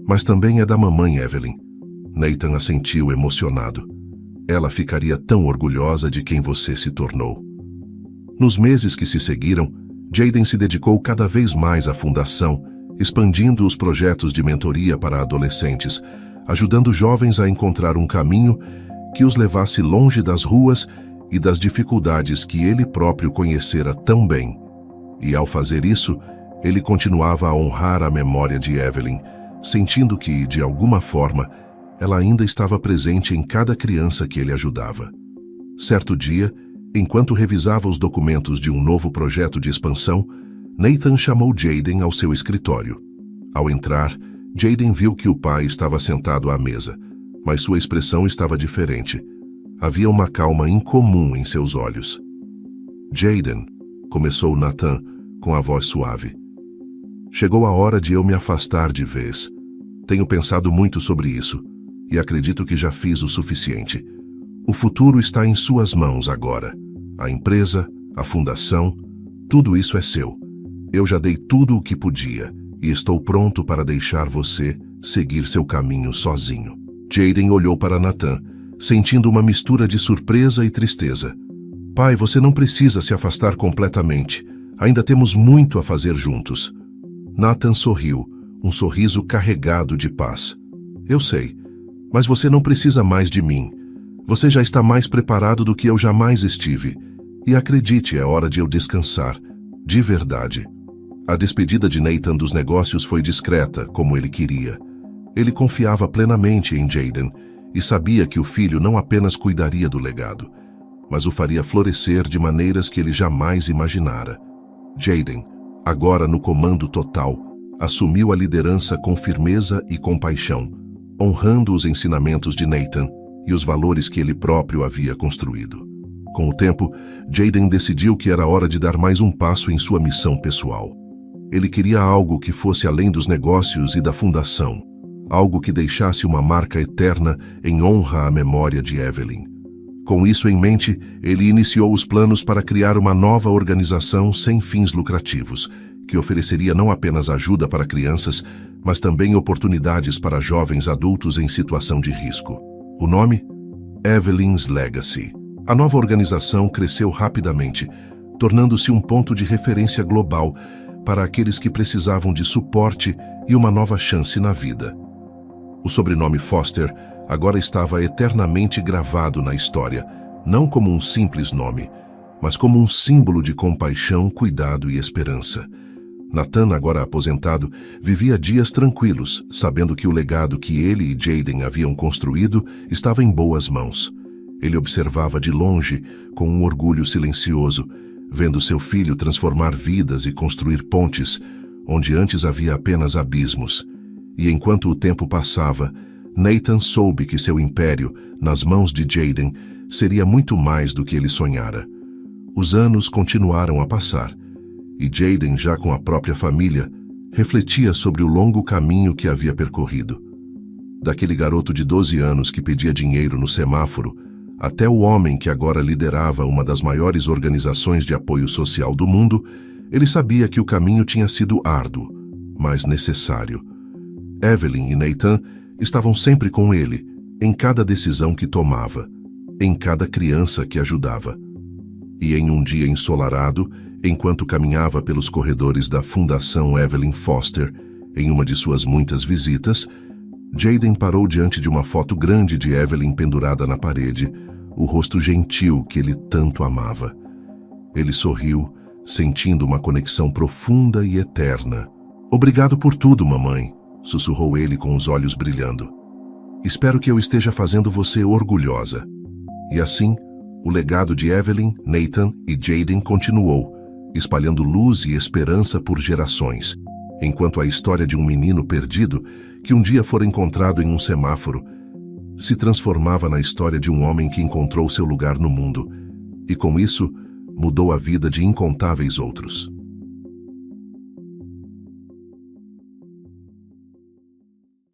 mas também é da mamãe Evelyn. Nathan assentiu emocionado. Ela ficaria tão orgulhosa de quem você se tornou. Nos meses que se seguiram, Jaden se dedicou cada vez mais à fundação, expandindo os projetos de mentoria para adolescentes, ajudando jovens a encontrar um caminho que os levasse longe das ruas e das dificuldades que ele próprio conhecera tão bem. E ao fazer isso, ele continuava a honrar a memória de Evelyn, sentindo que, de alguma forma, ela ainda estava presente em cada criança que ele ajudava. Certo dia, enquanto revisava os documentos de um novo projeto de expansão, Nathan chamou Jaden ao seu escritório. Ao entrar, Jaden viu que o pai estava sentado à mesa, mas sua expressão estava diferente. Havia uma calma incomum em seus olhos. Jaden, começou Nathan, com a voz suave. Chegou a hora de eu me afastar de vez. Tenho pensado muito sobre isso, e acredito que já fiz o suficiente. O futuro está em suas mãos agora. A empresa, a fundação, tudo isso é seu. Eu já dei tudo o que podia, e estou pronto para deixar você seguir seu caminho sozinho. Jaden olhou para Nathan, sentindo uma mistura de surpresa e tristeza. Pai, você não precisa se afastar completamente. Ainda temos muito a fazer juntos. Nathan sorriu, um sorriso carregado de paz. Eu sei, mas você não precisa mais de mim. Você já está mais preparado do que eu jamais estive. E acredite, é hora de eu descansar. De verdade. A despedida de Nathan dos negócios foi discreta, como ele queria. Ele confiava plenamente em Jaden e sabia que o filho não apenas cuidaria do legado, mas o faria florescer de maneiras que ele jamais imaginara. Jaden, agora no comando total, assumiu a liderança com firmeza e compaixão, honrando os ensinamentos de Nathan e os valores que ele próprio havia construído. Com o tempo, Jaden decidiu que era hora de dar mais um passo em sua missão pessoal. Ele queria algo que fosse além dos negócios e da fundação, algo que deixasse uma marca eterna em honra à memória de Evelyn. Com isso em mente, ele iniciou os planos para criar uma nova organização sem fins lucrativos, que ofereceria não apenas ajuda para crianças, mas também oportunidades para jovens adultos em situação de risco. O nome? Evelyn's Legacy. A nova organização cresceu rapidamente, tornando-se um ponto de referência global para aqueles que precisavam de suporte e uma nova chance na vida. O sobrenome Foster agora estava eternamente gravado na história, não como um simples nome, mas como um símbolo de compaixão, cuidado e esperança. Nathan, agora aposentado, vivia dias tranquilos, sabendo que o legado que ele e Jaden haviam construído estava em boas mãos. Ele observava de longe, com um orgulho silencioso, vendo seu filho transformar vidas e construir pontes, onde antes havia apenas abismos. E enquanto o tempo passava, Nathan soube que seu império, nas mãos de Jaden, seria muito mais do que ele sonhara. Os anos continuaram a passar, e Jaden, já com a própria família, refletia sobre o longo caminho que havia percorrido. Daquele garoto de 12 anos que pedia dinheiro no semáforo, até o homem que agora liderava uma das maiores organizações de apoio social do mundo, ele sabia que o caminho tinha sido árduo, mas necessário. Evelyn e Nathan estavam sempre com ele, em cada decisão que tomava, em cada criança que ajudava. E em um dia ensolarado, enquanto caminhava pelos corredores da Fundação Evelyn Foster, em uma de suas muitas visitas, Jaden parou diante de uma foto grande de Evelyn pendurada na parede, o rosto gentil que ele tanto amava. Ele sorriu, sentindo uma conexão profunda e eterna. "Obrigado por tudo, mamãe", sussurrou ele com os olhos brilhando. "Espero que eu esteja fazendo você orgulhosa." E assim, o legado de Evelyn, Nathan e Jaden continuou, espalhando luz e esperança por gerações, enquanto a história de um menino perdido, que um dia fora encontrado em um semáforo, se transformava na história de um homem que encontrou seu lugar no mundo, e com isso, mudou a vida de incontáveis outros.